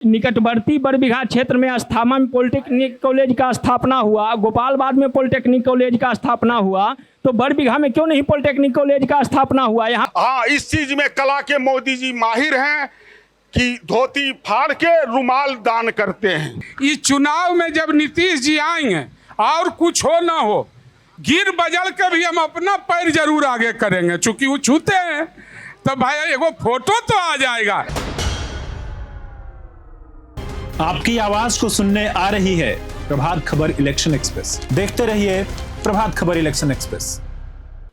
निकटवर्ती बरबीघा क्षेत्र में अस्थामा में पॉलिटेक्निक कॉलेज का स्थापना हुआ, गोपालबाग में पॉलिटेक्निक कॉलेज का स्थापना हुआ, तो बरबीघा में क्यों नहीं पॉलिटेक्निक कॉलेज का स्थापना हुआ? यहाँ हाँ, इस चीज में कला के मोदी जी माहिर हैं कि धोती फाड़ के रुमाल दान करते हैं। इस चुनाव में जब नीतीश जी आएंगे और कुछ हो ना हो, गिर बजल के भी हम अपना पैर जरूर आगे करेंगे, चूंकि वो छूते हैं तो भाई एगो फोटो तो आ जाएगा। आपकी आवाज को सुनने आ रही है प्रभात खबर इलेक्शन एक्सप्रेस। देखते रहिए प्रभात खबर इलेक्शन एक्सप्रेस।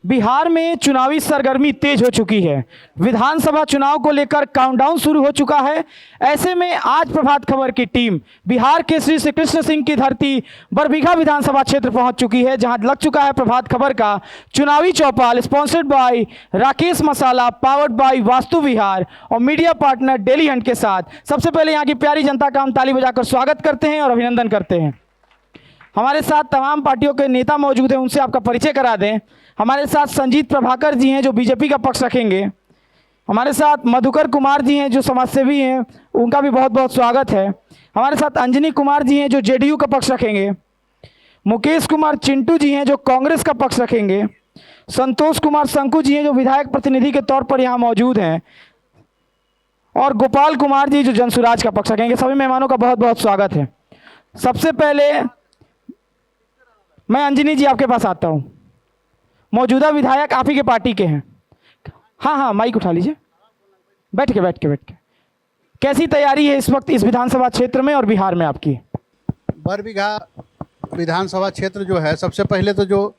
बिहार में चुनावी सरगर्मी तेज हो चुकी है। विधानसभा चुनाव को लेकर काउंटडाउन शुरू हो चुका है। ऐसे में आज प्रभात खबर की टीम बिहार के श्री कृष्ण सिंह की धरती बरबीघा विधानसभा क्षेत्र पहुंच चुकी है, जहां लग चुका है प्रभात खबर का चुनावी चौपाल, sponsored by Rakesh Masala, powered by Vastu Vihar और मीडिया पार्टनर डेली हंट के साथ। सबसे पहले यहाँ की प्यारी जनता का हम ताली बजाकर स्वागत करते हैं और अभिनंदन करते हैं। हमारे साथ तमाम पार्टियों के नेता मौजूद हैं, उनसे आपका परिचय करा दें। हमारे साथ संजीत प्रभाकर जी हैं जो बीजेपी का पक्ष रखेंगे। हमारे साथ मधुकर कुमार जी हैं जो समाजसेवी हैं, उनका भी बहुत बहुत स्वागत है। हमारे साथ अंजनी कुमार जी हैं जो जेडीयू का पक्ष रखेंगे। मुकेश कुमार चिंटू जी हैं जो कांग्रेस का पक्ष रखेंगे। संतोष कुमार शंकु जी हैं जो विधायक प्रतिनिधि के तौर पर यहाँ मौजूद हैं, और गोपाल कुमार जी जो जनसुराज का पक्ष रखेंगे। सभी मेहमानों का बहुत बहुत स्वागत है। सबसे पहले मैं अंजनी जी आपके पास आता हूँ। मौजूदा विधायक आप ही के पार्टी के हैं। हाँ, माइक उठा लीजिए। बैठ के। कैसी तैयारी है इस वक्त इस विधानसभा क्षेत्र में और बिहार में आपकी? बरबीघा विधानसभा क्षेत्र जो है, सबसे पहले तो जो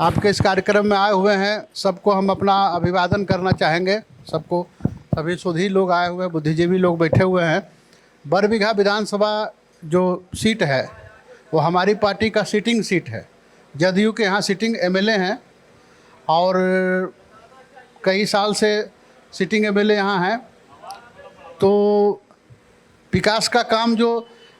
आपके इस कार्यक्रम में आए हुए हैं सबको हम अपना अभिवादन करना चाहेंगे। सबको, सभी सुधी लोग आए हुए हैं, बुद्धिजीवी लोग बैठे हुए हैं। बरबीघा विधानसभा जो सीट है वो हमारी पार्टी का सिटिंग सीट है। जदयू के यहाँ सिटिंग एमएलए हैं और कई साल से सिटिंग एमएलए यहाँ हैं। तो विकास का काम जो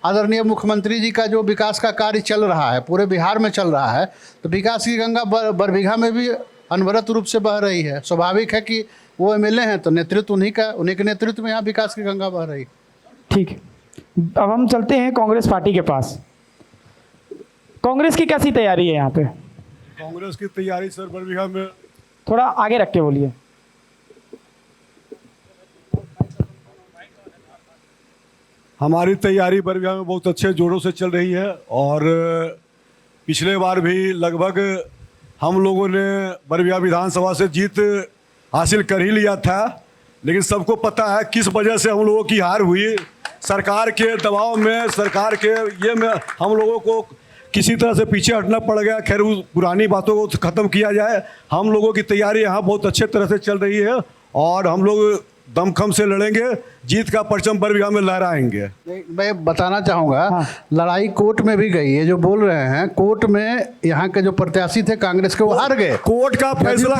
आदरणीय मुख्यमंत्री जी का जो विकास का कार्य चल रहा है, पूरे बिहार में चल रहा है, तो विकास की गंगा बरबीघा में भी अनवरत रूप से बह रही है। स्वाभाविक है कि वो एमएलए हैं तो नेतृत्व उन्हीं के नेतृत्व में यहाँ विकास की गंगा बह रही है। ठीक है, अब हम चलते हैं कांग्रेस पार्टी के पास। कांग्रेस की कैसी तैयारी है यहाँ पे? कांग्रेस की तैयारी सर बरबीघा में, थोड़ा आगे रख के बोलिए। हमारी तैयारी बरबीघा में बहुत अच्छे जोरों से चल रही है। और पिछले बार भी लगभग हम लोगों ने बरबीघा विधानसभा से जीत हासिल कर ही लिया था, लेकिन सबको पता है किस वजह से हम लोगों की हार हुई। सरकार के दबाव में, सरकार के ये में हम लोगों को किसी तरह से पीछे हटना पड़ गया। खैर, उस पुरानी बातों को ख़त्म किया जाए। हम लोगों की तैयारी यहाँ बहुत अच्छे तरह से चल रही है और हम लोग दमखम से लड़ेंगे, जीत का परचम बरबीघा में लहराएंगे। मैं बताना चाहूँगा, लड़ाई कोर्ट में भी गई है। जो बोल रहे हैं कोर्ट में यहाँ के जो प्रत्याशी थे कांग्रेस के वो हार गए। कोर्ट का फैसला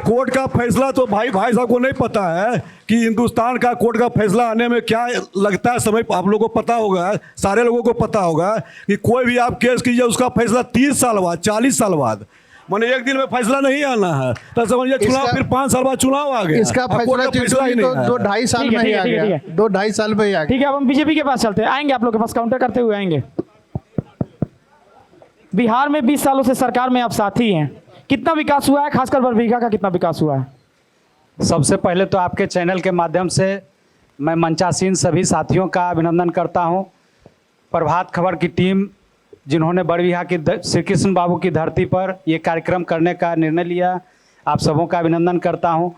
कोर्ट का फैसला तो भाई साहब को नहीं पता है कि हिंदुस्तान का कोर्ट का फैसला आने में क्या लगता है समय। आप लोगों को पता होगा, सारे लोगों को पता होगा कि कोई भी आप केस कीजिए उसका फैसला 30 साल बाद, 40 साल बाद, माने एक दिन में फैसला नहीं आना है। तो समझिए चुनाव फिर 5 साल बाद चुनाव आ गया। इसका फैसला ही नहीं, 2-2.5 साल में ही आ गया। 2-2.5 साल में ही आ गया। ठीक है, अब हम बीजेपी के पास चलते हैं। आएंगे आप लोग के पास, काउंटर करते हुए आएंगे। बिहार में 20 सालों से सरकार में आप साथी हैं, कितना विकास हुआ है? खासकर बरबीघा का कितना विकास हुआ है? सबसे पहले तो आपके चैनल के माध्यम से मैं मंचासीन सभी साथियों का अभिनंदन करता हूं। प्रभात खबर की टीम जिन्होंने बरबीघा की श्री कृष्ण बाबू की धरती पर ये कार्यक्रम करने का निर्णय लिया, आप सबों का अभिनंदन करता हूं।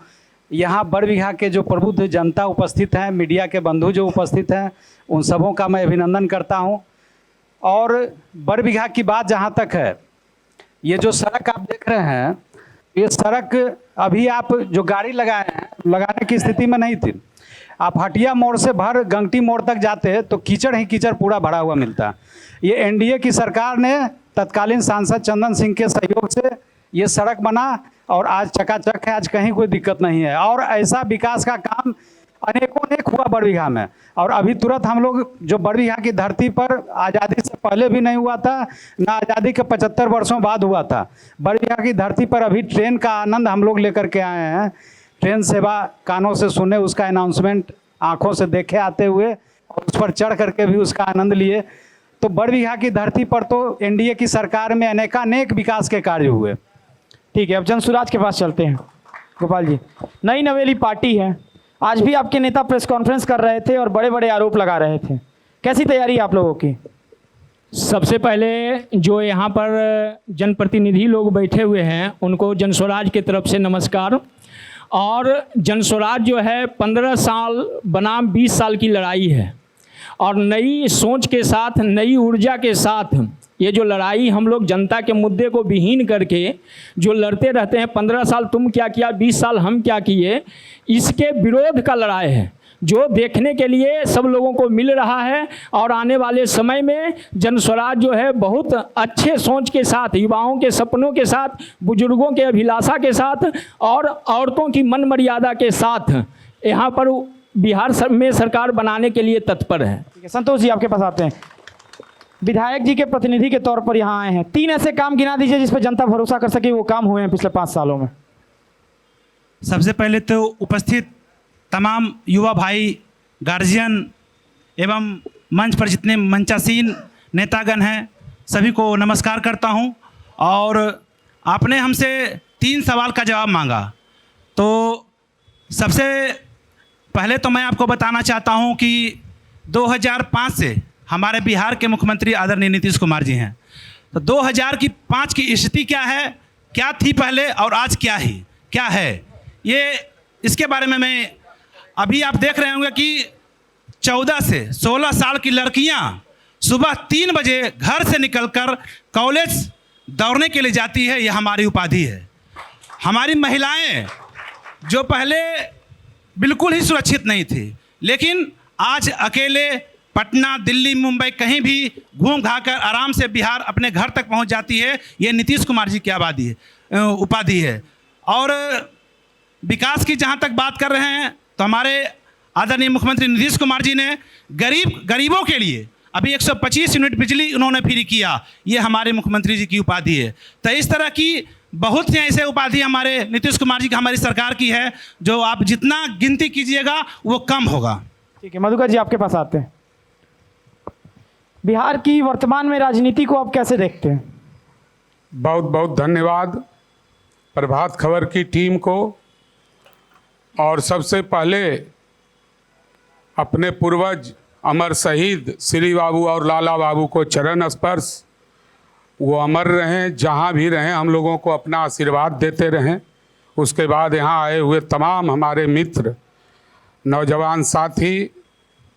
यहाँ बरबीघा के जो प्रबुद्ध जनता उपस्थित हैं, मीडिया के बंधु जो उपस्थित हैं, उन सबों का मैं अभिनंदन करता हूं। और बरबीघा की बात जहाँ तक है, ये जो सड़क आप देख रहे हैं, ये सड़क अभी आप जो गाड़ी लगाए हैं, लगाने की स्थिति में नहीं थी। आप हटिया मोड़ से भर गंगटी मोड़ तक जाते तो कीचड़ ही कीचड़ पूरा भरा हुआ मिलता। ये एनडीए की सरकार ने तत्कालीन सांसद चंदन सिंह के सहयोग से ये सड़क बना और आज चकाचक है, आज कहीं कोई दिक्कत नहीं है। और ऐसा विकास का काम अनेक हुआ बरबीघा में। और अभी तुरंत हम लोग जो बरबीघा की धरती पर आज़ादी से पहले भी नहीं हुआ था, ना आज़ादी के 75 वर्षों बाद हुआ था, बरबीघा की धरती पर अभी ट्रेन का आनंद हम लोग लेकर के आए हैं। ट्रेन सेवा कानों से सुने, उसका अनाउंसमेंट आंखों से देखे आते हुए और उस पर चढ़ करके भी उसका आनंद लिए। तो बड़बीघा की धरती पर तो एनडीए की सरकार में अनेकानेक विकास के कार्य हुए। ठीक है, अब जनसुराज के पास चलते हैं। गोपाल जी, नई नवेली पार्टी है, आज भी आपके नेता प्रेस कॉन्फ्रेंस कर रहे थे और बड़े बड़े आरोप लगा रहे थे, कैसी तैयारी आप लोगों की? सबसे पहले जो यहाँ पर जनप्रतिनिधि लोग बैठे हुए हैं उनको जनस्वराज की तरफ से नमस्कार। और जनस्वराज जो है 15 साल बनाम 20 साल की लड़ाई है और नई सोच के साथ, नई ऊर्जा के साथ ये जो लड़ाई हम लोग जनता के मुद्दे को विहीन करके जो लड़ते रहते हैं, 15 साल तुम क्या किया, 20 साल हम क्या किए, इसके विरोध का लड़ाई है जो देखने के लिए सब लोगों को मिल रहा है। और आने वाले समय में जनस्वराज जो है बहुत अच्छे सोच के साथ, युवाओं के सपनों के साथ, बुजुर्गों के अभिलाषा के साथ और औरतों की मन मर्यादा के साथ यहाँ पर बिहार में सरकार बनाने के लिए तत्पर है। ठीक है, संतोष जी आपके पास आते हैं। विधायक जी के प्रतिनिधि के तौर पर यहाँ आए हैं, 3 ऐसे काम गिना दीजिए जिस पर जनता भरोसा कर सके वो काम हुए हैं पिछले 5 सालों में। सबसे पहले तो उपस्थित तमाम युवा भाई, गार्जियन एवं मंच पर जितने मंचासीन नेतागण हैं सभी को नमस्कार करता हूं। और आपने हमसे 3 सवाल का जवाब मांगा, तो सबसे पहले तो मैं आपको बताना चाहता हूं कि 2005 से हमारे बिहार के मुख्यमंत्री आदरणीय नीतीश कुमार जी हैं। तो 2005 की स्थिति क्या है, क्या थी पहले और आज क्या है, ये इसके बारे में मैं अभी आप देख रहे होंगे कि 14 से 16 साल की लड़कियां सुबह 3 बजे घर से निकलकर कॉलेज दौड़ने के लिए जाती है, यह हमारी उपाधि है। हमारी महिलाएं जो पहले बिल्कुल ही सुरक्षित नहीं थी, लेकिन आज अकेले पटना, दिल्ली, मुंबई कहीं भी घूम घा कर आराम से बिहार अपने घर तक पहुंच जाती है। ये नीतीश कुमार जी की उपाधि है। और विकास की जहां तक बात कर रहे हैं तो हमारे आदरणीय मुख्यमंत्री नीतीश कुमार जी ने गरीबों के लिए अभी 125 यूनिट बिजली उन्होंने फ्री किया, ये हमारे मुख्यमंत्री जी की उपाधि है। तो इस तरह की बहुत सी ऐसे उपाधि हमारे नीतीश कुमार जी की, हमारी सरकार की है, जो आप जितना गिनती कीजिएगा वो कम होगा। ठीक है, मधुकर जी आपके पास आते हैं। बिहार की वर्तमान में राजनीति को आप कैसे देखते हैं? बहुत बहुत धन्यवाद प्रभात खबर की टीम को। और सबसे पहले अपने पूर्वज अमर शहीद श्री बाबू और लाला बाबू को चरण स्पर्श, वो अमर रहें, जहाँ भी रहें हम लोगों को अपना आशीर्वाद देते रहें। उसके बाद यहाँ आए हुए तमाम हमारे मित्र, नौजवान साथी,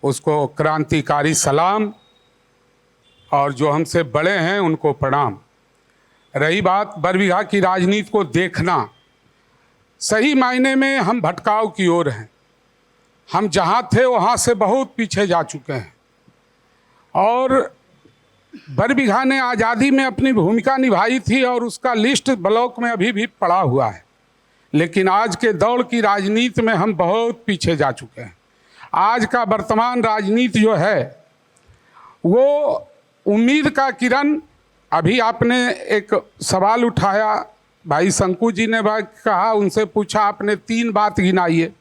उसको क्रांतिकारी सलाम, और जो हमसे बड़े हैं उनको प्रणाम। रही बात बरबीघा की राजनीति को देखना, सही मायने में हम भटकाव की ओर हैं। हम जहाँ थे वहाँ से बहुत पीछे जा चुके हैं। और बरबीघा ने आज़ादी में अपनी भूमिका निभाई थी और उसका लिस्ट ब्लॉक में अभी भी पड़ा हुआ है, लेकिन आज के दौर की राजनीति में हम बहुत पीछे जा चुके हैं। आज का वर्तमान राजनीति जो है वो उम्मीद का किरण, अभी आपने एक सवाल उठाया, भाई शंकु जी ने कहा, उनसे पूछा आपने 3 बात गिनाइए,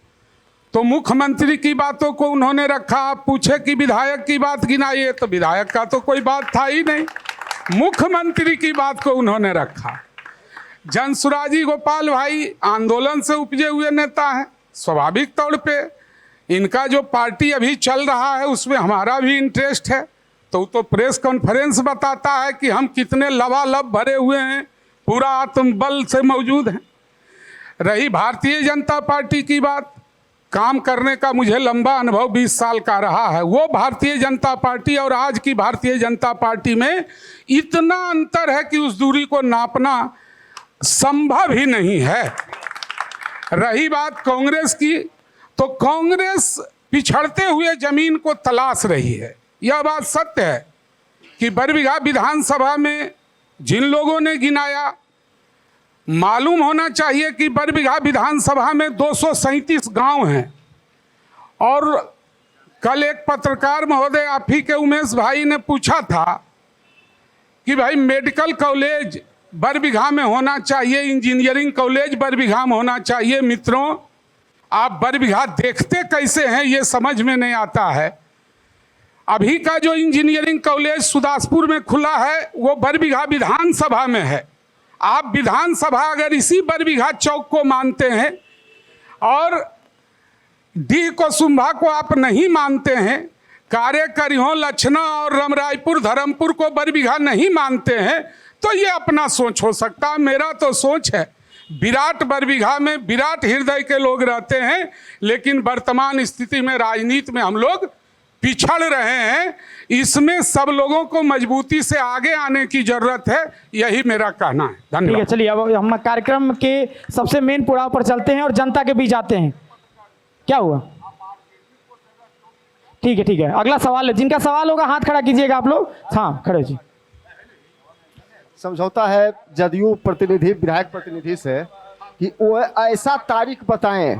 तो मुख्यमंत्री की बातों को उन्होंने रखा। आप पूछे कि विधायक की बात गिनाइए, तो विधायक का तो कोई बात था ही नहीं, मुख्यमंत्री की बात को उन्होंने रखा। जनसुराजी गोपाल भाई आंदोलन से उपजे हुए नेता हैं, स्वाभाविक तौर पे इनका जो पार्टी अभी चल रहा है उसमें हमारा भी इंटरेस्ट है, तो प्रेस कॉन्फ्रेंस बताता है कि हम कितने लबालब भरे हुए हैं, पूरा आत्मबल से मौजूद हैं। रही भारतीय जनता पार्टी की बात, काम करने का मुझे लंबा अनुभव 20 साल का रहा है। वो भारतीय जनता पार्टी और आज की भारतीय जनता पार्टी में इतना अंतर है कि उस दूरी को नापना संभव ही नहीं है। रही बात कांग्रेस की, तो कांग्रेस पिछड़ते हुए जमीन को तलाश रही है। यह बात सत्य है कि बरबीघा विधानसभा में जिन लोगों ने गिनाया, मालूम होना चाहिए कि बरबीघा विधानसभा में 237 गांव हैं। और कल एक पत्रकार महोदय, आप ही के उमेश भाई ने पूछा था कि भाई मेडिकल कॉलेज बरबीघा में होना चाहिए, इंजीनियरिंग कॉलेज बरबीघा में होना चाहिए। मित्रों, आप बरबीघा देखते कैसे हैं ये समझ में नहीं आता है। अभी का जो इंजीनियरिंग कॉलेज सुदासपुर में खुला है वो बरबीघा विधानसभा में है। आप विधानसभा अगर इसी बरबीघा चौक को मानते हैं और डी कुसुम्भा को आप नहीं मानते हैं, कार्य करिहों लक्षणा और रमरायपुर धर्मपुर को बरबीघा नहीं मानते हैं, तो ये अपना सोच हो सकता है। मेरा तो सोच है विराट बरबीघा में विराट हृदय के लोग रहते हैं, लेकिन वर्तमान स्थिति में राजनीति में हम लोग पिछड़ रहे हैं। इसमें सब लोगों को मजबूती से आगे आने की जरूरत है, यही मेरा कहना है। ठीक है, धन्यवाद। चलिए अब हम कार्यक्रम के सबसे मेन पड़ाव पर चलते हैं और जनता के बीच आते हैं। क्या हुआ? ठीक है ठीक है, अगला सवाल है। जिनका सवाल होगा हाथ खड़ा कीजिएगा आप लोग। हाँ, खड़े जी। समझौता है जदयू प्रतिनिधि विधायक प्रतिनिधि से कि वो ऐसा तारीख बताएं,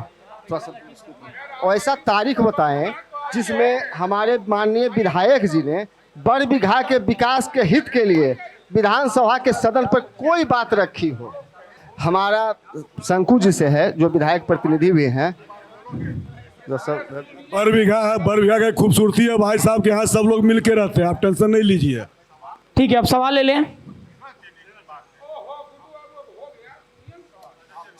ऐसा तारीख बताएं जिसमें हमारे माननीय विधायक जी ने बरबीघा के विकास के हित के लिए विधानसभा के सदन पर कोई बात रखी हो। हमारा शंकु जी से है जो विधायक प्रतिनिधि भी हैं। बरबीघा है, बरबीघा की खूबसूरती है भाई साहब के यहाँ सब लोग मिल के रहते हैं, आप टेंशन नहीं लीजिए। ठीक है, अब सवाल ले लें।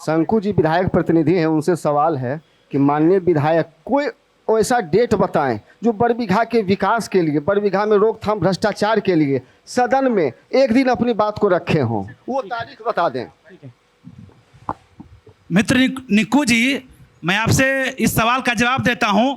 शंकु जी विधायक प्रतिनिधि हैं, उनसे सवाल है कि माननीय विधायक कोई ऐसा डेट बताएं जो बरबीघा के विकास के लिए, बरबीघा में रोकथाम भ्रष्टाचार के लिए सदन में एक दिन अपनी बात को रखे हों, वो तारीख बता दें। मित्र निक्कू जी, मैं आपसे इस सवाल का जवाब देता हूं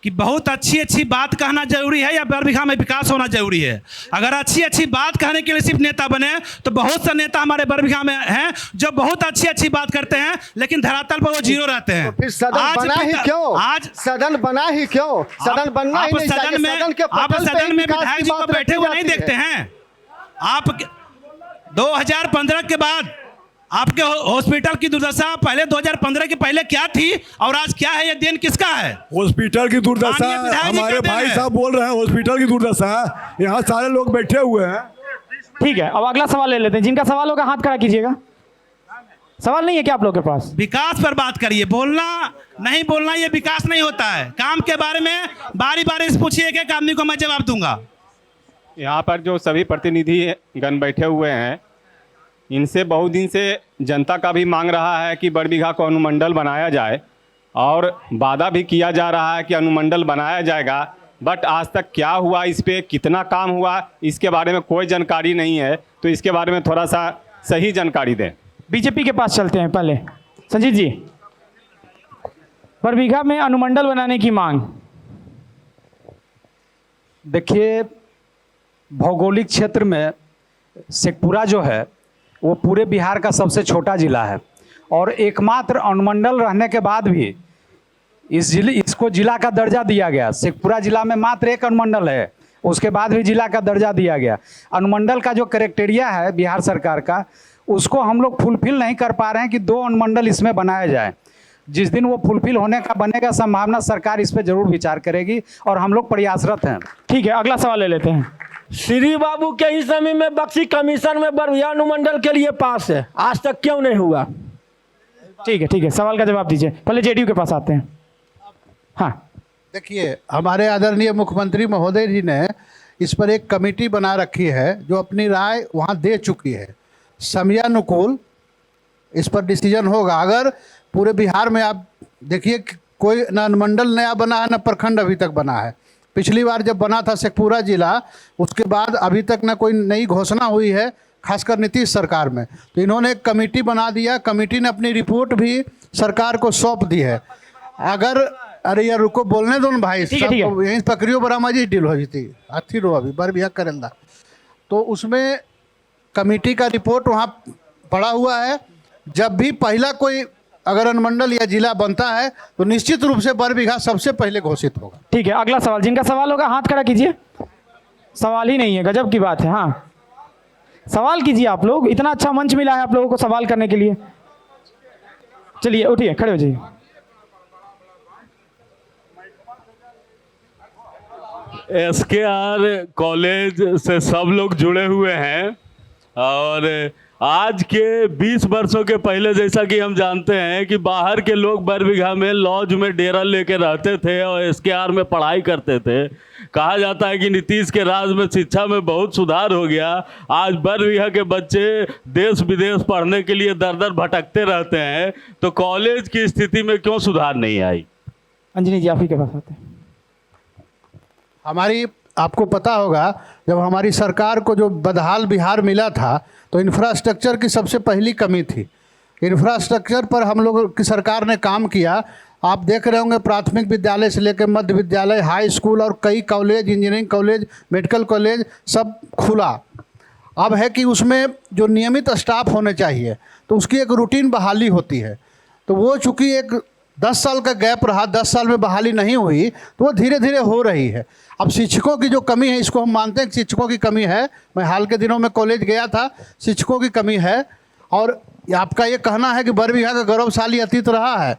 कि बहुत अच्छी बात कहना जरूरी है या बरबीघा में विकास होना जरूरी है। अगर अच्छी बात कहने के लिए सिर्फ नेता बने तो बहुत से नेता हमारे बरबीघा में हैं जो बहुत अच्छी बात करते हैं, लेकिन धरातल पर वो जीरो रहते हैं। तो फिर सदन बना ही क्यों? आज सदन बना ही क्यों? सदन बनना ही नहीं चाहिए। आप सदन में विधायक जी को बैठे हुए नहीं देखते हैं। आप 2015 के बाद आपके हॉस्पिटल की दुर्दशा पहले 2015 के पहले क्या थी और आज क्या है, ये देन किसका है? हॉस्पिटल की दुर्दशा हमारे भाई साहब बोल रहे हैं, हॉस्पिटल की दुर्दशा है, यहाँ सारे लोग बैठे हुए हैं। ठीक है, अब अगला सवाल ले लेते हैं। जिनका सवाल होगा हाथ खड़ा कीजिएगा। सवाल नहीं है क्या आप लोग के पास? विकास पर बात करिए, बोलना नहीं बोलना ये विकास नहीं होता है। काम के बारे में बारी से पूछिए, एक आदमी को मैं जवाब दूंगा। यहाँ पर जो सभी प्रतिनिधि गण बैठे हुए हैं, इनसे बहुत दिन से जनता का भी मांग रहा है कि बरबीघा को अनुमंडल बनाया जाए और वादा भी किया जा रहा है कि अनुमंडल बनाया जाएगा, बट आज तक क्या हुआ, इस पे कितना काम हुआ, इसके बारे में कोई जानकारी नहीं है। तो इसके बारे में थोड़ा सा सही जानकारी दें। बीजेपी के पास चलते हैं पहले। संजीत जी, बरबीघा में अनुमंडल बनाने की मांग। देखिए, भौगोलिक क्षेत्र में शेखपुरा जो है वो पूरे बिहार का सबसे छोटा ज़िला है और एकमात्र अनुमंडल रहने के बाद भी इसको ज़िला का दर्जा दिया गया। शेखपुरा ज़िला में मात्र एक अनुमंडल है, उसके बाद भी ज़िला का दर्जा दिया गया। अनुमंडल का जो क्राइटेरिया है बिहार सरकार का, उसको हम लोग फुलफिल नहीं कर पा रहे हैं कि 2 अनुमंडल इसमें बनाया जाए। जिस दिन वो फुलफिल होने का बनेगा, संभावना सरकार इस पर जरूर विचार करेगी और हम लोग प्रयासरत हैं। ठीक है, अगला सवाल ले लेते हैं। श्री बाबू के ही समय में बक्सी कमीशन में बरबीघा अनुमंडल के लिए पास है, आज तक क्यों नहीं हुआ? ठीक है, सवाल का जवाब दीजिए। पहले जेडीयू के पास आते हैं। हाँ, देखिए, हमारे आदरणीय मुख्यमंत्री महोदय जी ने इस पर एक कमेटी बना रखी है जो अपनी राय वहाँ दे चुकी है। समयानुकूल इस पर डिसीजन होगा। अगर पूरे बिहार में आप देखिए, कोई न अनुमंडल नया बना है न प्रखंड अभी तक बना है। पिछली बार जब बना था शेखपुरा जिला, उसके बाद अभी तक न कोई नई घोषणा हुई है, खासकर नीतीश सरकार में। तो इन्होंने एक कमेटी बना दिया, कमेटी ने अपनी रिपोर्ट भी सरकार को सौंप दी है। अगर अरे यार रुको, बोलने दो ना भाई, यहीं पकड़ियो बरामा जी डील हो जाती हाथी रो अभी बरबीघा करेंदा। तो उसमें कमेटी का रिपोर्ट वहाँ पड़ा हुआ है। जब भी पहला कोई अगर अनुमंडल या जिला बनता है तो निश्चित रूप से बरबीघा सबसे पहले घोषित होगा। ठीक है, अगला सवाल। जिनका सवाल होगा हाथ खड़ा कीजिए। सवाल ही नहीं है, गजब की बात है। हाँ, सवाल कीजिए आप लोग, इतना अच्छा मंच मिला है आप लोगों को सवाल करने के लिए। चलिए उठिए, खड़े हो जाइए। SKR कॉलेज से सब लोग जुड़े हुए हैं और आज के 20 वर्षों के पहले जैसा कि हम जानते हैं कि बाहर के लोग बरबीघा में लॉज में डेरा लेके रहते थे और SKR में पढ़ाई करते थे। कहा जाता है कि नीतीश के राज में शिक्षा में बहुत सुधार हो गया। आज बरबीघा के बच्चे देश विदेश पढ़ने के लिए दर दर भटकते रहते हैं, तो कॉलेज की स्थिति में क्यों सुधार नहीं आई? अंजनी जी आप ही के पास आते हैं। हमारी आपको पता होगा जब हमारी सरकार को जो बदहाल बिहार मिला था तो इंफ्रास्ट्रक्चर की सबसे पहली कमी थी। इंफ्रास्ट्रक्चर पर हम लोग की सरकार ने काम किया। आप देख रहे होंगे प्राथमिक विद्यालय से लेकर मध्य विद्यालय, हाई स्कूल और कई college, engineering college, medical college सब खुला। अब है कि उसमें जो नियमित स्टाफ होने चाहिए तो उसकी एक रूटीन बहाली होती है, तो वो चूँकि एक 10 साल का गैप रहा, 10 साल में बहाली नहीं हुई, तो वो धीरे धीरे हो रही है। अब शिक्षकों की जो कमी है, इसको हम मानते हैं कि शिक्षकों की कमी है। मैं हाल के दिनों में कॉलेज गया था, शिक्षकों की कमी है। और आपका ये कहना है कि बरबीघा का गौरवशाली अतीत रहा है।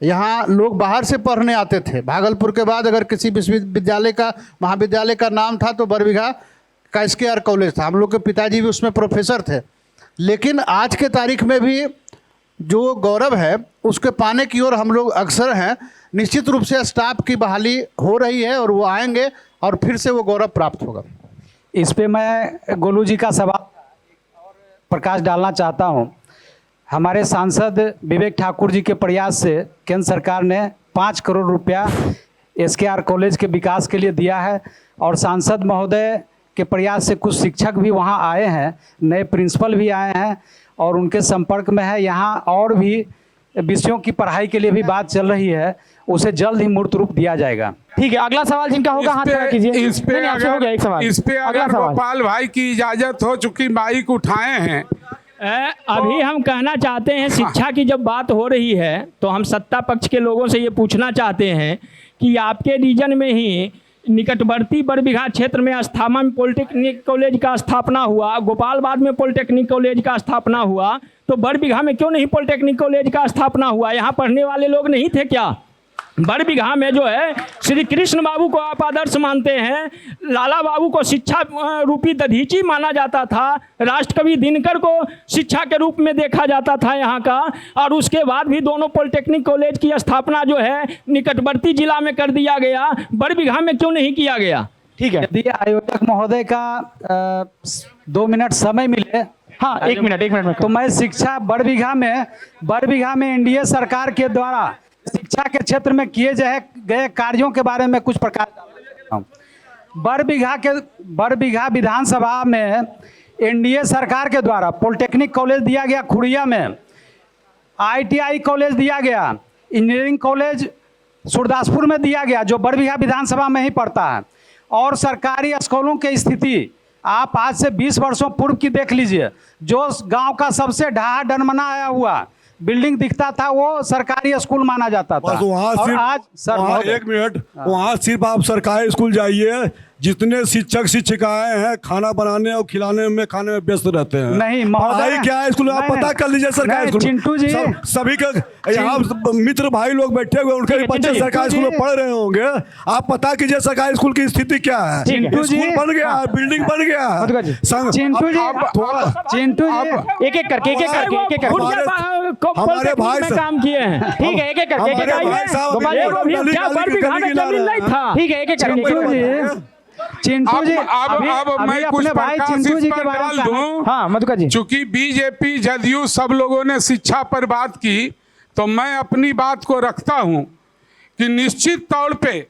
यहाँ लोग बाहर से पढ़ने आते थे। भागलपुर के बाद अगर किसी विश्वविद्यालय का, महाविद्यालय का नाम था तो बरबीघा का SKR कॉलेज था। हम लोग के पिताजी भी उसमें प्रोफेसर थे। लेकिन आज के तारीख में भी जो गौरव है उसके पाने की ओर हम लोग अक्सर हैं। निश्चित रूप से स्टाफ की बहाली हो रही है और वो आएंगे और फिर से वो गौरव प्राप्त होगा। इस पे मैं गोलू जी का सवाल और प्रकाश डालना चाहता हूं। हमारे सांसद विवेक ठाकुर जी के प्रयास से केंद्र सरकार ने 5 करोड़ रुपया SKR कॉलेज के विकास के लिए दिया है और सांसद महोदय के प्रयास से कुछ शिक्षक भी वहां आए हैं, नए प्रिंसिपल भी आए हैं और उनके संपर्क में है। यहाँ और भी विषयों की पढ़ाई के लिए भी बात चल रही है, उसे जल्द ही मूर्त रूप दिया जाएगा। ठीक है, अगला सवाल जिनका होगा हाथ खड़ा कीजिए। इस पे अगर गोपाल भाई की इजाजत हो, चूंकि माइक उठाए हैं। अभी हम कहना चाहते हैं, शिक्षा की जब बात हो रही है तो हम सत्ता पक्ष के लोगों से ये पूछना चाहते हैं कि आपके रीजन में ही निकटवर्ती बरबीघा क्षेत्र में अस्थामा में पॉलिटेक्निक कॉलेज का स्थापना हुआ, गोपालबाद में पॉलिटेक्निक कॉलेज का स्थापना हुआ, तो बरबीघा में क्यों नहीं पॉलिटेक्निक कॉलेज का स्थापना हुआ? यहाँ पढ़ने वाले लोग नहीं थे क्या? बरबीघा में जो है श्री कृष्ण बाबू को आप आदर्श मानते हैं, लाला बाबू को शिक्षा रूपी दधीची माना जाता था, राष्ट्रकवि दिनकर को शिक्षा के रूप में देखा जाता था यहाँ का, और उसके बाद भी दोनों पॉलिटेक्निक कॉलेज की स्थापना जो है निकटवर्ती जिला में कर दिया गया, बरबीघा में क्यों नहीं किया गया? ठीक है, यदि आयोजक महोदय का 2 मिनट समय मिले। हाँ, एक मिनट में तो मैं शिक्षा बरबीघा में एनडीए सरकार के द्वारा शिक्षा के क्षेत्र में किए गए कार्यों के बारे में कुछ प्रकाश डालना। बरबीघा विधानसभा में एनडीए सरकार के द्वारा पॉलिटेक्निक कॉलेज दिया गया खुड़िया में, ITI कॉलेज दिया गया, इंजीनियरिंग कॉलेज सूरदासपुर में दिया गया जो बरबीघा विधानसभा में ही पड़ता है। और सरकारी स्कूलों की स्थिति आप आज से 20 वर्षों पूर्व की देख लीजिए। जो गांव का सबसे ढहा डनमना आया हुआ बिल्डिंग दिखता था वो सरकारी स्कूल माना जाता था। और आज सर एक मिनट, वहाँ सिर्फ आप सरकारी स्कूल जाइए, जितने शिक्षक शिक्षिकाएं हैं खाना बनाने और खिलाने में, खाने में व्यस्त रहते हैं। नहीं महोदय, क्या है स्कूल, आप पता कर लीजिए सरकारी स्कूल। चिंटू जी, सभी का यहाँ मित्र भाई लोग बैठे हुए, उनके बच्चे सरकारी स्कूल में पढ़ रहे होंगे। आप पता कीजिए सरकारी स्कूल की स्थिति क्या है। स्कूल बन गया, बिल्डिंग बन गया। चिंटू जी एक एक करके हमारे भाई काम किए हैं। ठीक है, एक एक करके ठीक है, एक एक करके चिंटू जी अब मैं कुछ चिंटू जी के बारे में हाँ मधुकर जी, चूंकि बीजेपी जदयू सब लोगों ने शिक्षा पर बात की तो मैं अपनी बात को रखता हूं कि निश्चित तौर पे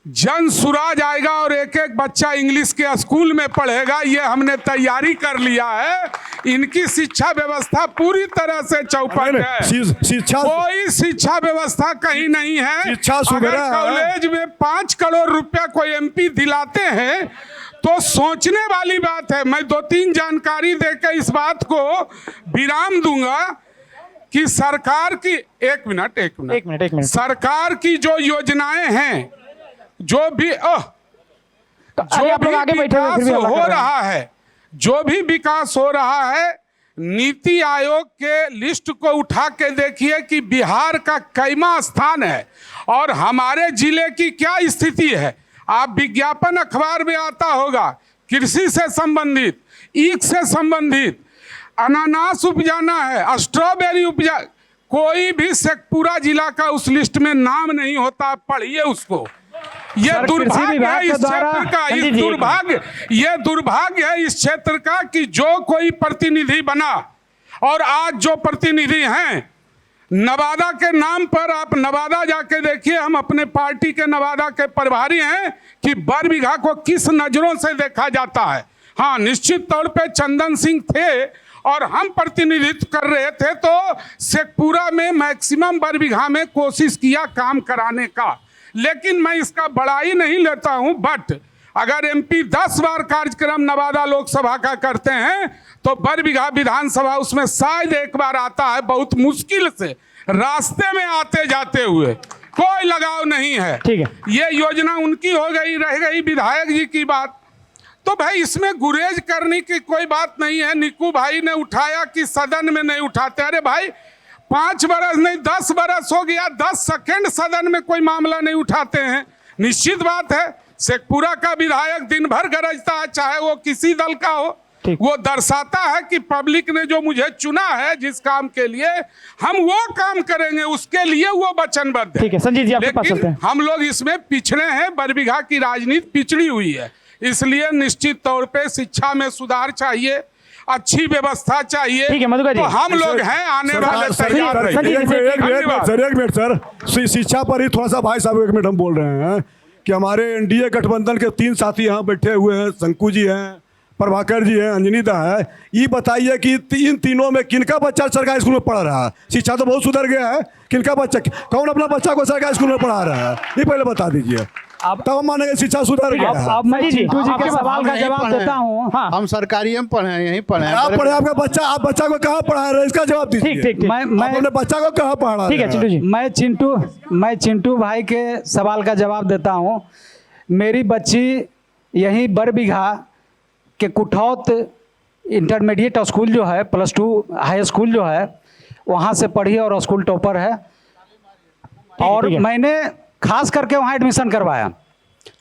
जन सुराज आएगा और एक एक बच्चा इंग्लिश के स्कूल में पढ़ेगा। ये हमने तैयारी कर लिया है। इनकी शिक्षा व्यवस्था पूरी तरह से चौपट है। कोई शिक्षा व्यवस्था कहीं नहीं है। शिक्षा अगर कॉलेज में 5 करोड़ रुपया कोई MP दिलाते हैं तो सोचने वाली बात है। मैं 2-3 जानकारी देकर इस बात को विराम दूंगा कि सरकार की एक मिनट सरकार की जो योजनाएं हैं, जो भी विकास हो रहा है, नीति आयोग के लिस्ट को उठा के देखिए कि बिहार का कैमा स्थान है और हमारे जिले की क्या स्थिति है। आप विज्ञापन अखबार में आता होगा, कृषि से संबंधित, ईख से संबंधित, अनानास उपजाना है, स्ट्रॉबेरी उपजा, कोई भी शेखपुरा जिला का उस लिस्ट में नाम नहीं होता। पढ़िए उसको। ये दुर्भाग्य है इस क्षेत्र का, ये दुर्भाग्य है इस क्षेत्र का कि जो कोई प्रतिनिधि बना, और आज जो प्रतिनिधि हैं नवादा के नाम पर, आप नवादा जाके देखिए, हम अपने पार्टी के नवादा के प्रभारी हैं, कि बरबीघा को किस नजरों से देखा जाता है। हाँ, निश्चित तौर पे चंदन सिंह थे और हम प्रतिनिधित्व कर रहे थे, तो शेखपुरा में मैक्सिमम बरबीघा में कोशिश किया काम कराने का, लेकिन मैं इसका बड़ाई नहीं लेता हूं। बट अगर एमपी 10 बार कार्यक्रम नवादा लोकसभा का करते हैं तो बरबीघा विधानसभा उसमें शायद एक बार आता है, बहुत मुश्किल से, रास्ते में आते जाते हुए, कोई लगाव नहीं है। ठीक है, ये योजना उनकी हो गई, रह गई विधायक जी की बात। तो भाई इसमें गुरेज करने की कोई बात नहीं है। निकू भाई ने उठाया कि सदन में नहीं उठाते। अरे भाई 5 बरस नहीं 10 बरस हो गया, 10 सेकंड सदन में कोई मामला नहीं उठाते हैं। निश्चित बात है, शेखपुरा का विधायक दिन भर गरजता है, चाहे वो किसी दल का हो। वो दर्शाता है कि पब्लिक ने जो मुझे चुना है जिस काम के लिए, हम वो काम करेंगे, उसके लिए वो वचनबद्ध है। ठीक है संजीत जी, आपके पास चलते हैं। हम लोग इसमें पिछड़े हैं, बरबीघा की राजनीति पिछड़ी हुई है, इसलिए निश्चित तौर पे शिक्षा में सुधार चाहिए, अच्छी व्यवस्था चाहिए। ठीक है मधुकर जी, तो हम लोग हैं आने वाले तैयार। एक मिनट सर, शिक्षा पर ही थोड़ा सा भाई साहब एक मिनट हम बोल रहे हैं कि हमारे एनडीए गठबंधन के 3 साथी यहाँ बैठे हुए हैं, शंकु जी हैं, प्रभाकर जी हैं, अंजनीदा है। ये बताइए कि तीनों में किनका बच्चा सरकारी स्कूल में पढ़ रहा है? शिक्षा तो बहुत सुधर गया है, किनका बच्चा, कौन अपना बच्चा को सरकारी स्कूल में पढ़ा रहा है, ये पहले बता दीजिए, तब मानेंगे शिक्षा सुधर गया है। अब मैं चिंटू जी के सवाल का जवाब देता हूँ। हाँ, हम सरकारी में पढ़े हैं, यहीं पढ़े हैं। आप पढ़े, आपका बच्चा, आप बच्चा को कहाँ पढ़ा रहे हैं, इसका जवाब दीजिए। ठीक ठीक, मैं अपने बच्चा को कहाँ पढ़ा रहा है? ठीक है चिंटू जी, मैं चिंटू भाई के सवाल का जवाब देता हूँ। मेरी बच्ची यहीं बरबीघा के कुठौत इंटरमीडिएट स्कूल जो है, +2 हाई स्कूल जो है, वहाँ से पढ़ी और स्कूल टॉपर है। और मैंने खास करके वहाँ एडमिशन करवाया,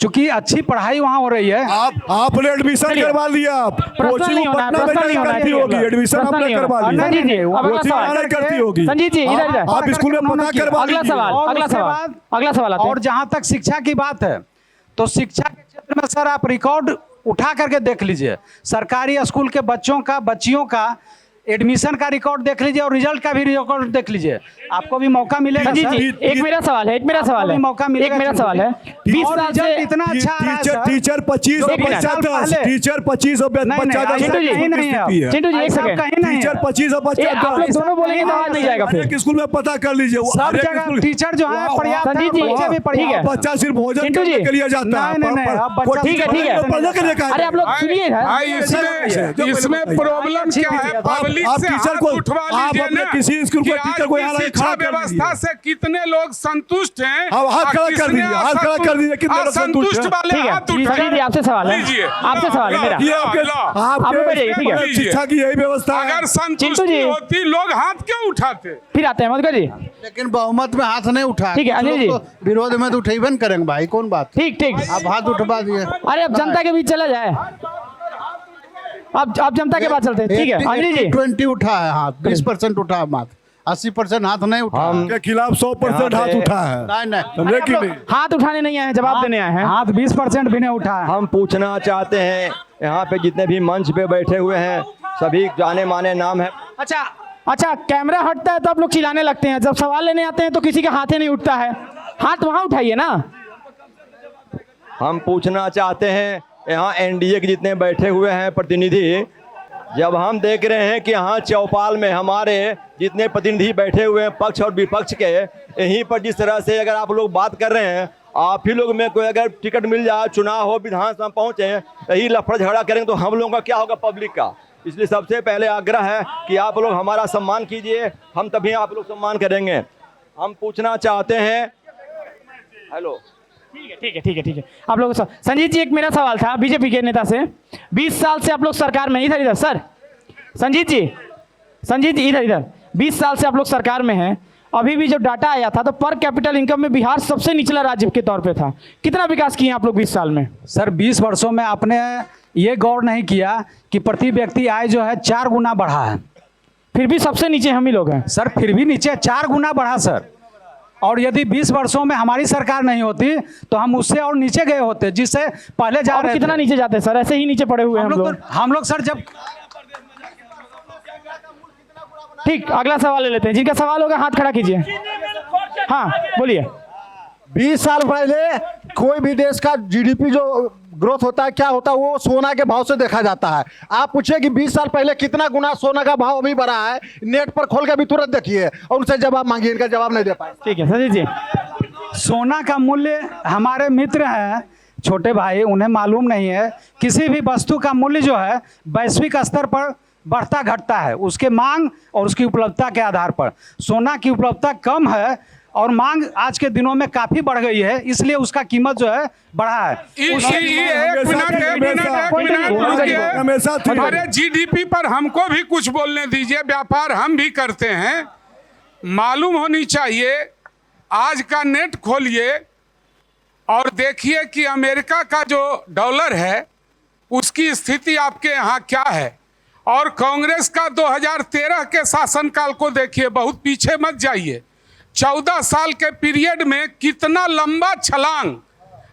चूंकि अच्छी पढ़ाई वहाँ हो रही है। आपने एडमिशन करवा लिया, आप कोचिंग पटना में करती होगी, एडमिशन आपने करवा लिया, करती होगी। संजीत जी इधर, आप स्कूल में पता करवा अगला सवाल और जहाँ तक शिक्षा की बात है, तो शिक्षा के क्षेत्र में सर आप रिकॉर्ड उठा करके देख लीजिए, सरकारी स्कूल के बच्चियों का एडमिशन का रिकॉर्ड देख लीजिए और रिजल्ट का भी रिकॉर्ड देख लीजिए, आपको भी मौका मिलेगा। जी जी, एक मेरा सवाल है, मौका मिलेगा। एक मेरा सवाल है, 20 साल से इतना अच्छा आ रहा है सर। टीचर 25 और बच्चा 10, टीचर 25 और बच्चा 10। चिंटू जी एक सेकंड, टीचर 25 और बच्चा 10। आप लोग दोनों बोलेंगे तो आज नहीं जाएगा। फिर स्कूल में पता कर लीजिए, सब जगह टीचर जो है पर्याप्त, संजीत जी ठीक है, बच्चा सिर्फ भोजन के लिए जाता है। ठीक है, अरे आप लोग सुनिए, इसमें प्रॉब्लम क्या है? पब्लिक से हाथ उठवा लीजिए ना, किसी स्कूल को टीचर को यहाँ शिक्षा व्यवस्था से कितने लोग संतुष्ट हैं? हाथ खड़ा कर दीजिए, हाथ खड़ा कर दीजिए, कितने लोग संतुष्ट हैं? वाले हाथ उठाइए। जी आपसे सवाल है, आपसे सवाल है मेरा, आपके शिक्षा की यही व्यवस्था है। अगर संतुष्ट होती लोग हाथ क्यों उठाते? फिर आते हैं मधुकर जी। लेकिन बहुमत में हाथ नहीं उठा। ठीक है अजय जी, विरोध में तो उठेबन करेंगे भाई, कौन बात। ठीक ठीक, आप हाथ उठवा दिए। अरे अब जनता के बीच चला जाए, अब जनता के पास चलते हैं। ठीक है अजय जी, 20 उठा है हाथ, 20% उठा है हाथ, 80% हाथ नहीं उठा। के खिलाफ 100% हाथ उठा है। नहीं, हाथ उठाने नहीं आए, जवाब देने आए हैं। हाथ 20% भी नहीं उठा है। हम पूछना चाहते हैं, यहाँ पे जितने भी मंच पे बैठे हुए हैं सभी जाने माने नाम है। अच्छा, कैमरा हटता है तो आप लोग चिल्लाने लगते हैं, जब सवाल लेने आते हैं तो किसी का हाथ ही नहीं उठता है। हाथ वहां उठाइए ना। हम पूछना चाहते हैं, यहाँ एनडीए के जितने बैठे हुए हैं प्रतिनिधि, जब हम देख रहे हैं कि यहाँ चौपाल में हमारे जितने प्रतिनिधि बैठे हुए हैं पक्ष और विपक्ष के, यहीं पर जिस तरह से अगर आप लोग बात कर रहे हैं, आप ही लोग में कोई अगर टिकट मिल जाए, चुनाव हो, विधानसभा पहुँचे, यही लफड़ा झगड़ा करेंगे तो हम लोगों का क्या होगा, पब्लिक का। इसलिए सबसे पहले आग्रह है कि आप लोग हमारा सम्मान कीजिए, हम तभी आप लोग सम्मान करेंगे। हम पूछना चाहते हैं, हेलो, ठीक है, आप लोग संजीत जी, एक मेरा सवाल था बीजेपी के नेता से। 20 साल से आप लोग सरकार में, इधर सर, संजीत जी इधर 20 साल से आप लोग सरकार में हैं, अभी भी जब डाटा आया था तो पर कैपिटल इनकम में बिहार सबसे निचला राज्य के तौर पे था। कितना विकास किए आप लोग 20 साल में? सर 20 वर्षों में आपने ये गौर नहीं किया कि प्रति व्यक्ति आय जो है 4 गुना बढ़ा है। फिर भी सबसे नीचे हम ही लोग हैं सर, फिर भी नीचे 4 गुना बढ़ा सर। और यदि 20 वर्षों में हमारी सरकार नहीं होती तो हम उससे और नीचे गए होते, जिससे पहले जा रहे कितना नीचे जाते हैं सर? ऐसे ही नीचे पड़े हुए हैं हम लोग सर। जब ठीक, अगला सवाल ले लेते हैं। जिनका सवाल होगा हाथ खड़ा कीजिए। हाँ बोलिए। 20 साल पहले कोई भी देश का जीडीपी जो ग्रोथ होता है क्या होता है, वो सोना के भाव से देखा जाता है। आप पूछिए कि 20 साल पहले कितना गुना सोना का भाव अभी बढ़ा है, नेट पर खोल के अभी तुरंत देखिए और उनसे जवाब मांगिए, इनका जवाब नहीं दे पाए। ठीक है संजय जी। सोना का मूल्य, हमारे मित्र हैं छोटे भाई, उन्हें मालूम नहीं है किसी भी वस्तु का मूल्य जो है वैश्विक स्तर पर बढ़ता घटता है उसके मांग और उसकी उपलब्धता के आधार पर। सोना की उपलब्धता कम है और मांग आज के दिनों में काफी बढ़ गई है, इसलिए उसका कीमत जो है बढ़ा है। एक मिनट, हमारे जीडीपी पर हमको भी कुछ बोलने दीजिए। व्यापार हम भी करते हैं, मालूम होनी चाहिए। आज का नेट खोलिए और देखिए कि अमेरिका का जो डॉलर है उसकी स्थिति आपके यहाँ क्या है, और कांग्रेस का 2013 के शासनकाल को देखिए, बहुत पीछे मत जाइए। 14 साल के पीरियड में कितना लंबा छलांग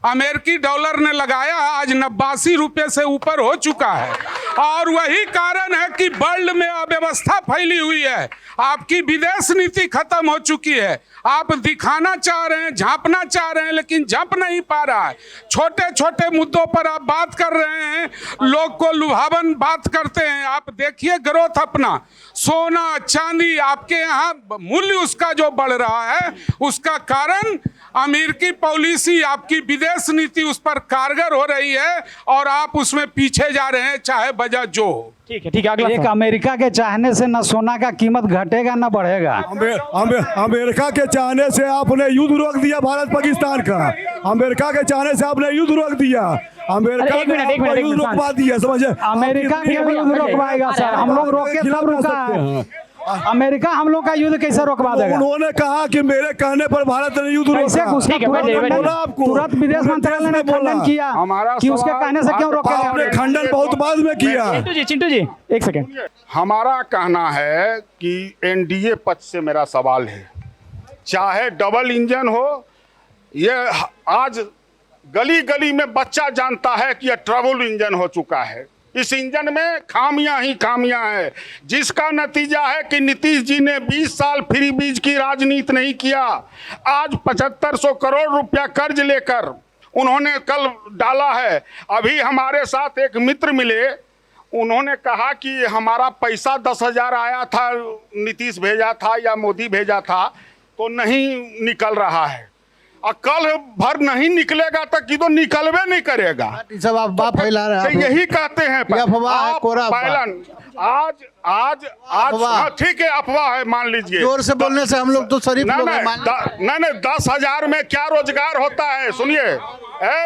अमेरिकी डॉलर ने लगाया, आज 89 रुपये से ऊपर हो चुका है। और वही कारण है कि वर्ल्ड में अव्यवस्था फैली हुई है, आपकी विदेश नीति खत्म हो चुकी है। आप दिखाना चाह रहे हैं, झांपना चाह रहे हैं, लेकिन झांप नहीं पा रहा है। छोटे छोटे मुद्दों पर आप बात कर रहे हैं, लोग को लुभावन बात करते हैं। आप देखिए ग्रोथ अपना, सोना चांदी आपके यहाँ मूल्य उसका जो बढ़ रहा है, उसका कारण अमेरिकी पॉलिसी, आपकी विदेश नीति उस पर कारगर हो रही है और आप उसमें पीछे जा रहे हैं, चाहे वजह जो हो। ठीक है, ठीक है। अगला एक अमेरिका के चाहने से न सोना का कीमत घटेगा न बढ़ेगा। अमेरिका के चाहने से आपने युद्ध रोक दिया भारत पाकिस्तान का। अमेरिका के चाहने से आपने युद्ध रोक दिया। अमेरिका ने युद्ध रोकवा दिया, समझे? अमेरिका युद्ध रोकवाएगा सर, हम लोग रोके तब रुका है। अमेरिका हम लोग का युद्ध कैसे रोकवा देगा? उन्होंने कहा कि मेरे कहने पर भारत ने युद्ध रोका। तुरंत विदेश मंत्रालय ने खंडन किया कि उसके कहने से क्यों रोका? आपने खंडन बहुत बाद में किया। चिंटू जी एक सेकंड। हमारा कहना है कि एनडीए पक्ष से मेरा सवाल है, चाहे डबल इंजन हो, ये आज गली गली में बच्चा जानता है कि यह ट्रबल इंजन हो चुका है। इस इंजन में खामियां ही खामियां हैं, जिसका नतीजा है कि नीतीश जी ने 20 साल फ्री बीज की राजनीति नहीं किया। आज 7500 करोड़ रुपया कर्ज लेकर उन्होंने कल डाला है। अभी हमारे साथ एक मित्र मिले, उन्होंने कहा कि हमारा पैसा 10,000 आया था, नीतीश भेजा था या मोदी भेजा था, तो नहीं निकल रहा है। और कल भर नहीं निकलेगा तक कि तो निकलवे नहीं करेगा। सब आप बात फैला रहे हैं, यही कहते हैं। आज ठीक है, अफवाह है, मान लीजिए। जोर से बोलने से हम लोग तो शरीफ लोग हैं। नहीं, 10,000 में क्या रोजगार होता है? सुनिए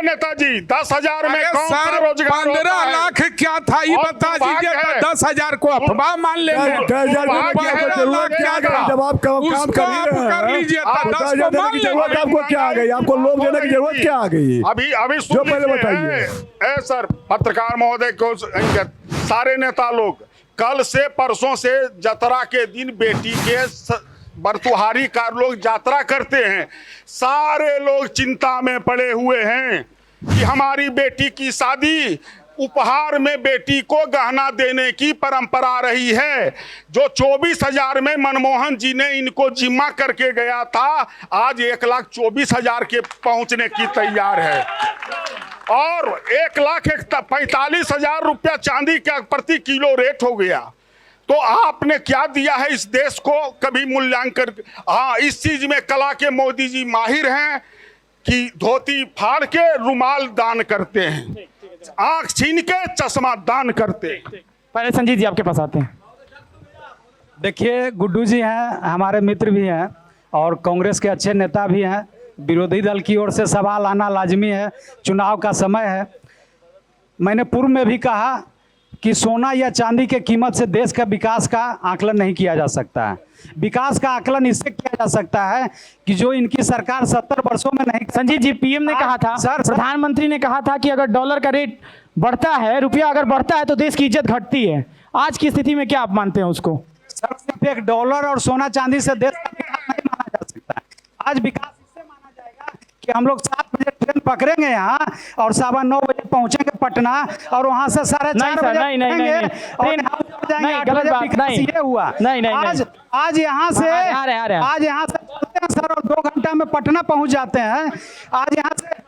नेताजी, 10,000 में कौन सा रोजगार? 15 लाख क्या था ये बता दीजिए, 10,000 को अफवाह मान लेंगे। आपको क्या आ गई? आपको लोभ देने की जरूरत क्या आ गई? अभी जो पहले बताइए। सर पत्रकार महोदय को, सारे नेता लोग कल से परसों से जतरा के दिन बेटी के बरतुहारी कार लोग यात्रा करते हैं। सारे लोग चिंता में पड़े हुए हैं कि हमारी बेटी की शादी, उपहार में बेटी को गहना देने की परंपरा रही है। जो 24,000 में मनमोहन जी ने इनको जिम्मा करके गया था, आज 1,24,000 के पहुंचने की तैयार है। और 1,45,000 रुपया चांदी का प्रति किलो रेट हो गया। तो आपने क्या दिया है इस देश को? कभी मूल्यांकन? हाँ, इस चीज में कला के मोदी जी माहिर हैं कि धोती फाड़ के रुमाल दान करते हैं, आंख छीन के चश्मा दान करते हैं। पहले संजीत जी आपके पास आते हैं। देखिए, गुड्डू जी हैं, हमारे मित्र भी हैं और कांग्रेस के अच्छे नेता भी हैं। विरोधी दल की ओर से सवाल आना लाजमी है, चुनाव का समय है। मैंने पूर्व में भी कहा कि सोना या चांदी के कीमत से देश का विकास का आकलन नहीं किया जा सकता है। विकास का आकलन इससे किया जा सकता है कि जो इनकी सरकार 70 वर्षों में नहीं। संजीत जी, पीएम ने कहा था, सर प्रधानमंत्री ने कहा था कि अगर डॉलर का रेट बढ़ता है, रुपया अगर बढ़ता है तो देश की इज्जत घटती है। आज की स्थिति में क्या आप मानते हैं उसको? सर, सिर्फ एक डॉलर और सोना चांदी से देश का विकास नहीं माना जा सकता है। आज विकास इससे माना जाएगा कि हम लोग 7 बजे ट्रेन पकड़ेंगे यहाँ और 9:15 बजे पहुंचेंगे पटना और वहां से 4:30 बजे नहीं, गलत बात नहीं। ये हुआ आज यहाँ से आज यहाँ से चलते हैं सर और 2 घंटा में पटना पहुंच जाते हैं। आज यहाँ से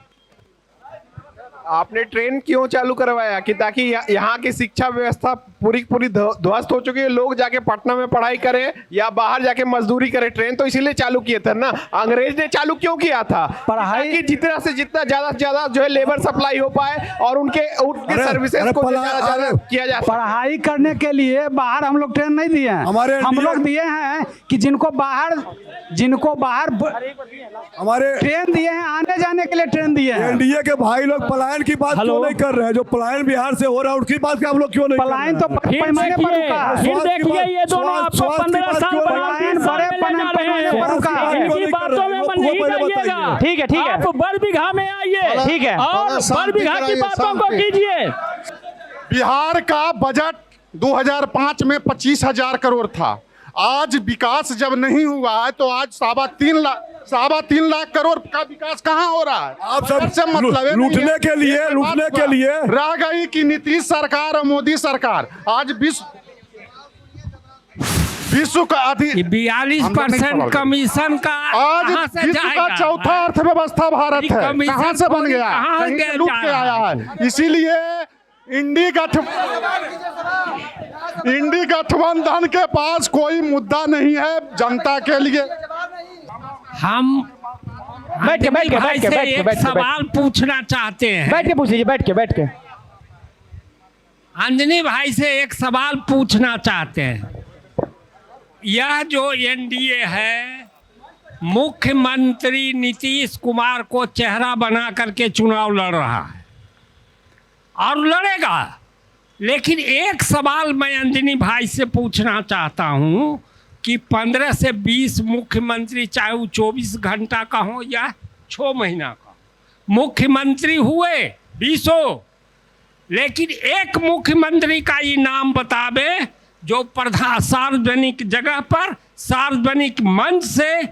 आपने ट्रेन क्यों चालू करवाया कि ताकि यहाँ की शिक्षा व्यवस्था पूरी ध्वस्त हो चुकी है, लोग जाके पटना में पढ़ाई करें या बाहर जाके मजदूरी करें। ट्रेन तो इसीलिए चालू किए थे ना, अंग्रेज ने चालू क्यों किया था? पढ़ाई कि जितना से जितना ज्यादा से ज्यादा जो है लेबर सप्लाई हो पाए और उनके सर्विसेज को ज्यादा किया जाए। पढ़ाई करने के लिए बाहर हम लोग ट्रेन नहीं दिए हैं, हम लोग दिए हैं कि जिनको बाहर हमारे ट्रेन दिए हैं, आने जाने के लिए ट्रेन दिए हैं। एनडीए के भाई लोग पलायन की बात क्यों नहीं कर रहे हैं? जो पलायन बिहार से हो रहा है उसकी बात क्या हम लोग क्यों नहीं? पलायन तो पैमाने पर रुका है। फिर देखिए ये दोनों आपको 15 साल पलायन बड़े पैमाने पर रुका है। इनकी बातों में मन नहीं जाइएगा। ठीक है आप बरबीघा में आइए, ठीक है, और बरबीघा की बातों को कीजिए। बिहार का बजट 2005 में 25,000 करोड़ था। आज विकास जब नहीं हुआ है तो आज 3.25 लाख करोड़ का विकास कहाँ हो रहा है? आप सब से मतलब है लूटने के लिए रह गई कि नीतीश सरकार और मोदी सरकार आज विश्व का 42% कमीशन का आज विश्व का चौथा अर्थव्यवस्था भारत है। कहाँ से बन गया? कहीं से लूट के आया है। इसीलिए इंडी गठबंधन के पास कोई मुद्दा नहीं है जनता के लिए। हम बैठ के सवाल पूछना चाहते हैं। बैठ के पूछ लीजिए, बैठ के। अंजनी भाई से एक सवाल पूछना चाहते हैं। यह जो एनडीए है, मुख्यमंत्री नीतीश कुमार को चेहरा बना करके चुनाव लड़ रहा है और लड़ेगा, लेकिन एक सवाल मैं अंजनी भाई से पूछना चाहता हूं कि 15 से 20 मुख्यमंत्री, चाहे वो 24 घंटा का हो या 6 महीना का, मुख्यमंत्री हुए 20, लेकिन एक मुख्यमंत्री का ये नाम बतावे जो सार्वजनिक जगह पर, सार्वजनिक मंच से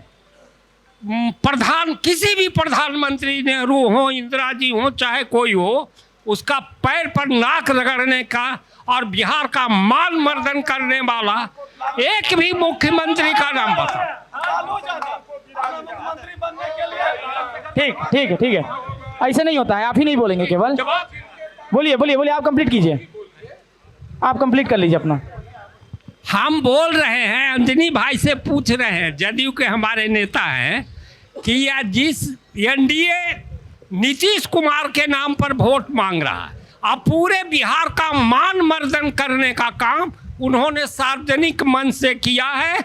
किसी भी प्रधानमंत्री, नेहरू हो, इंदिरा जी हो, चाहे कोई हो, उसका पैर पर नाक रगड़ने का और बिहार का मान मर्दन करने वाला एक भी मुख्यमंत्री का नाम बताओ। ठीक है, ऐसे नहीं होता है। आप ही नहीं बोलेंगे केवल, बोलिए, आप कंप्लीट कीजिए, आप कंप्लीट कर लीजिए अपना। हम बोल रहे हैं, अंजनी भाई से पूछ रहे हैं, जदयू के हमारे नेता हैं, कि यह जिस एनडीए नीतीश कुमार के नाम पर वोट मांग रहा है, अब पूरे बिहार का मान मर्दन करने का काम उन्होंने सार्वजनिक मंच से किया है,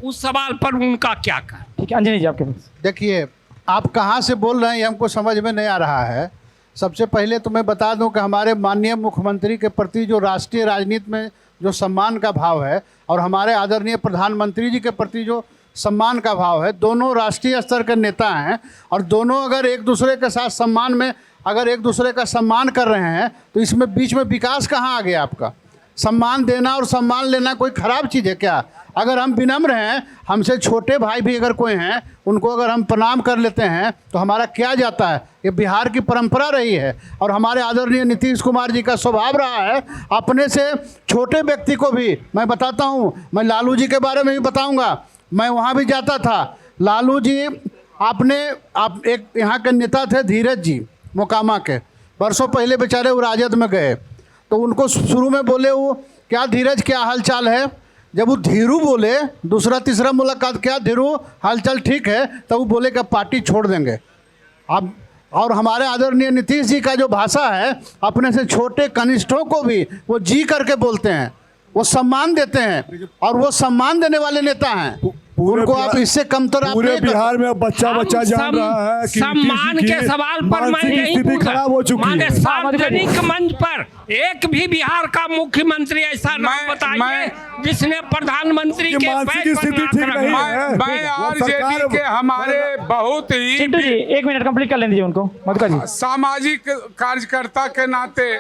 उस सवाल पर उनका क्या कहना? ठीक है अंजनी जी, आपके पास। देखिए, आप कहाँ से बोल रहे हैं ये हमको समझ में नहीं आ रहा है। सबसे पहले तो मैं बता दूं कि हमारे माननीय मुख्यमंत्री के प्रति जो राष्ट्रीय राजनीति में जो सम्मान का भाव है और हमारे आदरणीय प्रधानमंत्री जी के प्रति जो सम्मान का भाव है, दोनों राष्ट्रीय स्तर के नेता हैं और दोनों अगर एक दूसरे के साथ सम्मान में अगर एक दूसरे का सम्मान कर रहे हैं तो इसमें बीच में विकास कहाँ आ गया? आपका सम्मान देना और सम्मान लेना कोई ख़राब चीज़ है क्या? अगर हम विनम्र हैं, हमसे छोटे भाई भी अगर कोई हैं, उनको अगर हम प्रणाम कर लेते हैं तो हमारा क्या जाता है? ये बिहार की परंपरा रही है और हमारे आदरणीय नीतीश कुमार जी का स्वभाव रहा है अपने से छोटे व्यक्ति को भी। मैं बताता हूँ, मैं लालू जी के बारे में भी बताऊँगा, मैं वहाँ भी जाता था। लालू जी आप एक यहाँ के नेता थे धीरज जी मोकामा के, बरसों पहले बेचारे वो राजद में गए, तो उनको शुरू में बोले वो क्या धीरज क्या हालचाल है, जब वो धीरू बोले दूसरा तीसरा मुलाकात क्या धीरू हालचाल ठीक है, तब वो बोले कि पार्टी छोड़ देंगे। अब और हमारे आदरणीय नीतीश जी का जो भाषा है, अपने से छोटे कनिष्ठों को भी वो जी करके बोलते हैं, वो सम्मान देते हैं और वो सम्मान देने वाले नेता हैं। उनको आप इससे कम तो आप पूरे नहीं कर- बिहार में अब बच्चा बच्चा जान रहा है कि सम्मान नीतीश जी के की सवाल पर मैं मानसिक नहीं स्थिति पूछा। खराब हो चुकी माने है। सार्वजनिक मंच पर एक भी बिहार का मुख्यमंत्री ऐसा नाम बताइए जिसने प्रधानमंत्री कि के मानसिक बैग पर स्थिति नाक ठीक रखा नहीं है। है। मैं आरजेडी के हमारे बहुत ही चिंटू जी 1 मिनट कंप्लीट कर लेने दीजिए उनको, मधुकर जी। सामाजिक कार्यकर्ता के नाते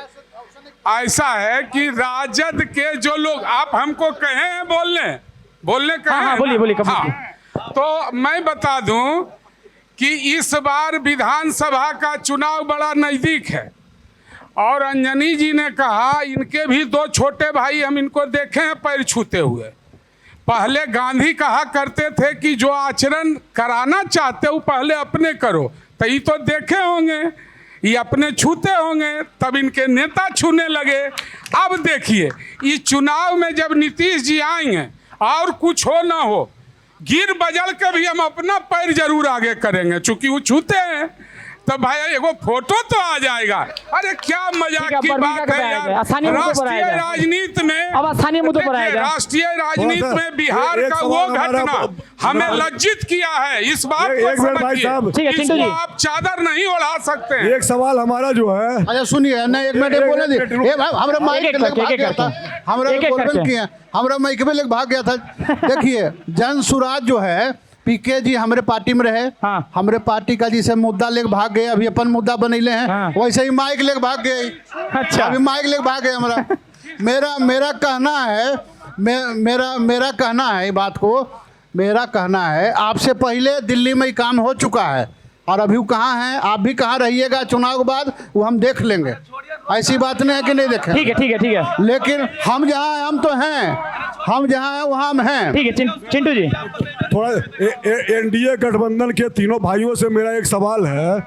ऐसा है कि राजद के जो लोग आप हमको कहे हैं बोलने कहे हाँ, हैं बोलिए, ना? बोलिए, कंप्लीट तो मैं बता दूं कि इस बार विधानसभा का चुनाव बड़ा नजदीक है और अंजनी जी ने कहा इनके भी 2 छोटे भाई हम इनको देखे हैं पैर छूते हुए। पहले गांधी कहा करते थे कि जो आचरण कराना चाहते हो पहले अपने करो, तो ये तो देखे होंगे ये अपने छूते होंगे तब इनके नेता छूने लगे। अब देखिए इस चुनाव में जब नीतीश जी आएंगे और कुछ हो ना हो गिर बजल के भी हम अपना पैर जरूर आगे करेंगे, चूंकि वो छूते हैं तो भाई एगो फोटो तो आ जाएगा। अरे क्या मजाक की बात है यार। राष्ट्रीय राजनीति में अब स्थानीय मुद्दों पर आएगा। राष्ट्रीय राजनीति में बिहार का वो घटना हमें लज्जित किया है। इस बात को समझिए, इसको आप चादर नहीं ओढ़ा सकते हैं। एक सवाल हमारा जो है, अच्छा सुनिए ना, 1 मिनट बोले दी हमरा माइक लेके भाग गया था, हमरा बोलबे किया, हमरा माइक में लेके भाग गया था। देखिए जन सुराज जो है पीके जी हमारे पार्टी में रहे, हाँ। हमारे पार्टी का जैसे मुद्दा लेके भाग गए, अभी अपन मुद्दा बनैले हैं, हाँ। वैसे ही माइक लेके भाग गए। अच्छा अभी माइक लेके भाग गए हमारा। मेरा कहना है, मेरा कहना है, बात को मेरा कहना है आपसे पहले दिल्ली में ही काम हो चुका है और अभी वो कहाँ हैं, आप भी कहाँ रहिएगा चुनाव के बाद वो हम देख लेंगे। ऐसी बात नहीं है कि नहीं देखें। ठीक है लेकिन हम जहाँ हैं हम तो हैं, हम जहाँ हैं वहाँ हम हैं। ठीक है चिंटू जी, थोड़ा एनडीए गठबंधन के तीनों भाइयों से मेरा एक सवाल है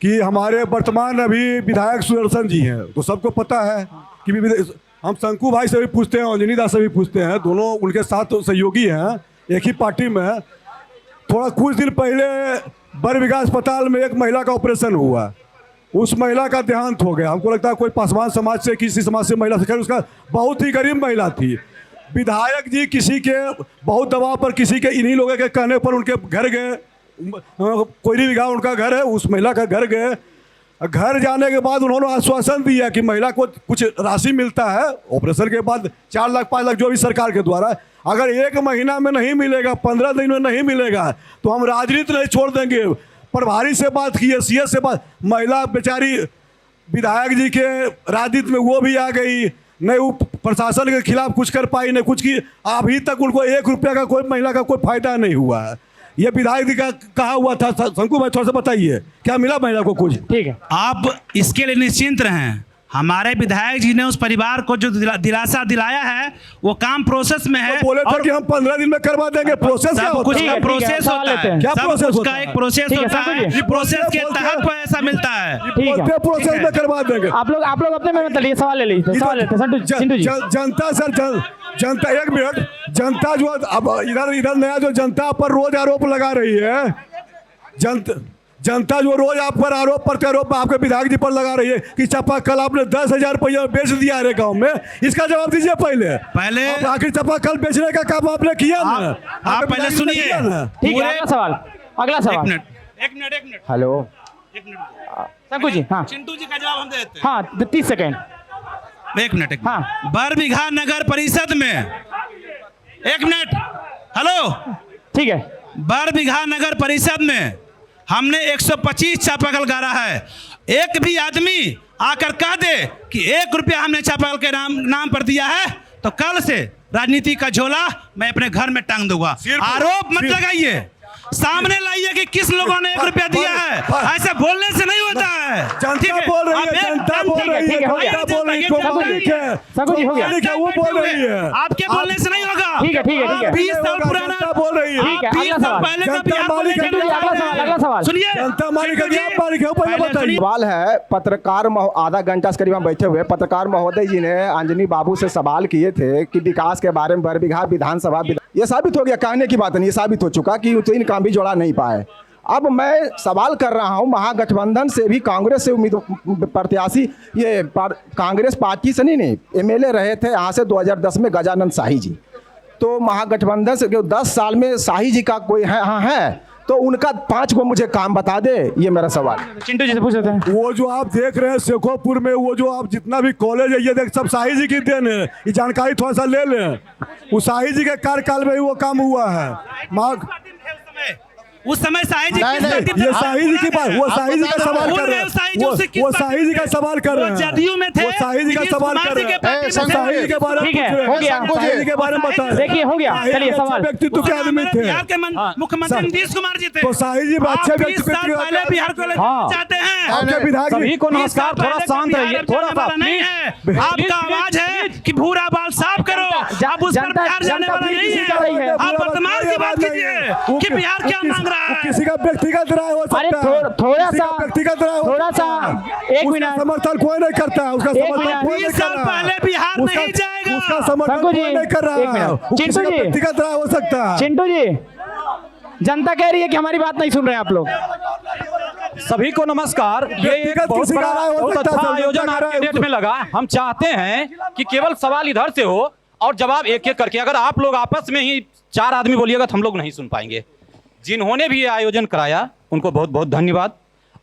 कि हमारे वर्तमान अभी विधायक सुदर्शन जी हैं, तो सबको पता है कि हम शंकु भाई से भी पूछते हैं, अंजनी दास से भी पूछते हैं, दोनों उनके साथ सहयोगी हैं एक ही पार्टी में। थोड़ा कुछ दिन पहले बरबीघा अस्पताल में एक महिला का ऑपरेशन हुआ, उस महिला का देहांत हो गया। हमको लगता है कोई पासवान समाज से किसी समाज से महिला से, उसका बहुत ही गरीब महिला थी। विधायक जी किसी के बहुत दबाव पर, किसी के इन्हीं लोगों के कहने पर उनके घर गए, कोयरी बीघा उनका घर है, उस महिला का घर गए। घर जाने के बाद उन्होंने आश्वासन दिया कि महिला को कुछ राशि मिलता है ऑपरेशन के बाद 4 लाख 5 लाख जो भी सरकार के द्वारा, अगर 1 महीना में नहीं मिलेगा, 15 दिन में नहीं मिलेगा तो हम राजनीति नहीं छोड़ देंगे। प्रभारी से बात की है, सीएस से बात, महिला बेचारी विधायक जी के राजनीति में वो भी आ गई, नहीं वो प्रशासन के खिलाफ कुछ कर पाई, नहीं कुछ की। अभी तक उनको 1 रुपया का कोई महिला का कोई फायदा नहीं हुआ है। ये विधायक जी का कहा हुआ था। शंकु भाई थोड़ा सा बताइए क्या मिला महिला को कुछ? ठीक है, आप इसके लिए निश्चिंत रहें, हमारे विधायक जी ने उस परिवार को जो दिलासा दिलाया है वो काम प्रोसेस में है। तो बोले थे कि हम 15 दिन में करवा देंगे। प्रोसेस क्या होता है? प्रोसेस होता है, क्या प्रोसेस होता है? एक प्रोसेस होता है, प्रोसेस के तहत पैसा मिलता है। प्रोसेस में करवा देंगे। आप लोग अपने में मतलब ये सवाल ले लीजिए, सवाल लेते हैं चिंटू जी। जनता सर, जनता 1 मिनट, जनता जो अब इधर नया जो जनता पर रोज आरोप लगा रही है, जनता जो रोज आप पर आरोप प्रत्यारोप आपके विधायक जी पर लगा रही है कि चापाकल आपने 10,000 रुपया बेच दिया है गांव में, इसका जवाब दीजिए। पहले आखिर चापाकल बेचने का काम आपने किया ना? आप पहले सुनिए। ठीक है, अगला सवाल। एक मिनट हेलो शंकु जी, हाँ चिंटू जी का जवाब हम देते हैं। हाँ 30 सेकेंड। एक मिनट हाँ। बरबीघा नगर परिषद में 1 मिनट, हेलो ठीक है, बरबीघा नगर परिषद में हमने 125 चापाकल गाड़ा है। एक भी आदमी आकर कह दे कि 1 रुपया हमने चापाकल के नाम पर दिया है तो कल से राजनीति का झोला मैं अपने घर में टांग दूंगा। आरोप मत लगाइए, सामने लाइए कि किस लोगों ने 1 रुपया दिया है। ऐसा बोलने से नहीं होता है। जनता बोल रही है, जनता बोल रही है, जनता बोल रही है, वो बोल रही है, आपके बोलने से नहीं होगा। ठीक है 20 साल पुराना बोल रही है, 20 साल पहले का अगला सवाल सुनिए। जनता मालिक बताइए। सवाल है, पत्रकार आधा घंटा करीब हम बैठे हुए, पत्रकार महोदय जी ने अंजनी बाबू से सवाल किए थे कि विकास के बारे में बरबीघा विधानसभा, ये साबित हो गया, कहने की बात नहीं, ये साबित हो चुका कि इन काम भी जोड़ा नहीं पाए। अब मैं सवाल कर रहा हूं महागठबंधन से भी, कांग्रेस से प्रत्याशी, ये कांग्रेस पार्टी से नहीं एमएलए रहे थे यहाँ से 2010 में गजानंद शाही जी, तो महागठबंधन से 10 साल में शाही जी का कोई है तो उनका 5 को मुझे काम बता दे, ये मेरा सवाल। चिंटू जी से पूछ लेते हैं। वो जो आप देख रहे हैं शेखोपुर में, वो जो आप जितना भी कॉलेज है, ये देख सब शाही जी की देन है। ये जानकारी थोड़ा सा ले लें, वो शाही जी के कार्यकाल में ही वो काम हुआ है। उस समय शाही जी ये शाही जी की बात, वो शाही जी का सवाल कर रहे हैं, वो शाही जी का सवाल कर रहे हैं, जदयू में थे, वो शाही जी का सवाल कर रहे हैं, शाही जी के बारे में ठीक है, हो गया, शाही जी के बारे में बताएं। देखिए हो गया, चलिए सवाल। व्यक्तित्व के आदमी थे बिहार के मुख्यमंत्री नीतीश कुमार जी थे। तो शाही जी अच्छे व्यक्तित्व पहले बिहार को चाहते हैं। आपके विधायक सभी को नमस्कार, थोड़ा शांत रहिए, थोड़ा सा नहीं है। आपका आवाज है कि भूरा बाल साफ करो, आप उस पर बिहार जाने वाला नहीं है। आप वर्तमान की बात कीजिए कि बिहार क्या मांग रहा है। किसी का व्यक्तिगत राय हो सकता है, थोड़ा सा व्यक्तिगत राय, थोड़ा सा, एक मिनट, समर्थन कोई नहीं करता है, उसका समर्थन कोई नहीं 20 साल कर रहा है, पहले बिहार नहीं जाएगा, उसका समर्थन कोई नहीं कर रहा है। चिंटू जी, व्यक्तिगत राय हो सकता है। चिंटू जी, जनता कह रही है कि हमारी बात नहीं सुन रहे हैं आप लोग। सभी को नमस्कार। ये एक बहुत बड़ा बहुत अच्छा आयोजन आपके डेट में लगा। हम चाहते हैं कि केवल सवाल इधर से हो और जवाब एक एक करके। अगर आप लोग आपस में ही 4 आदमी बोलिएगा तो हम लोग नहीं सुन पाएंगे। जिन्होंने भी ये आयोजन कराया उनको बहुत बहुत धन्यवाद।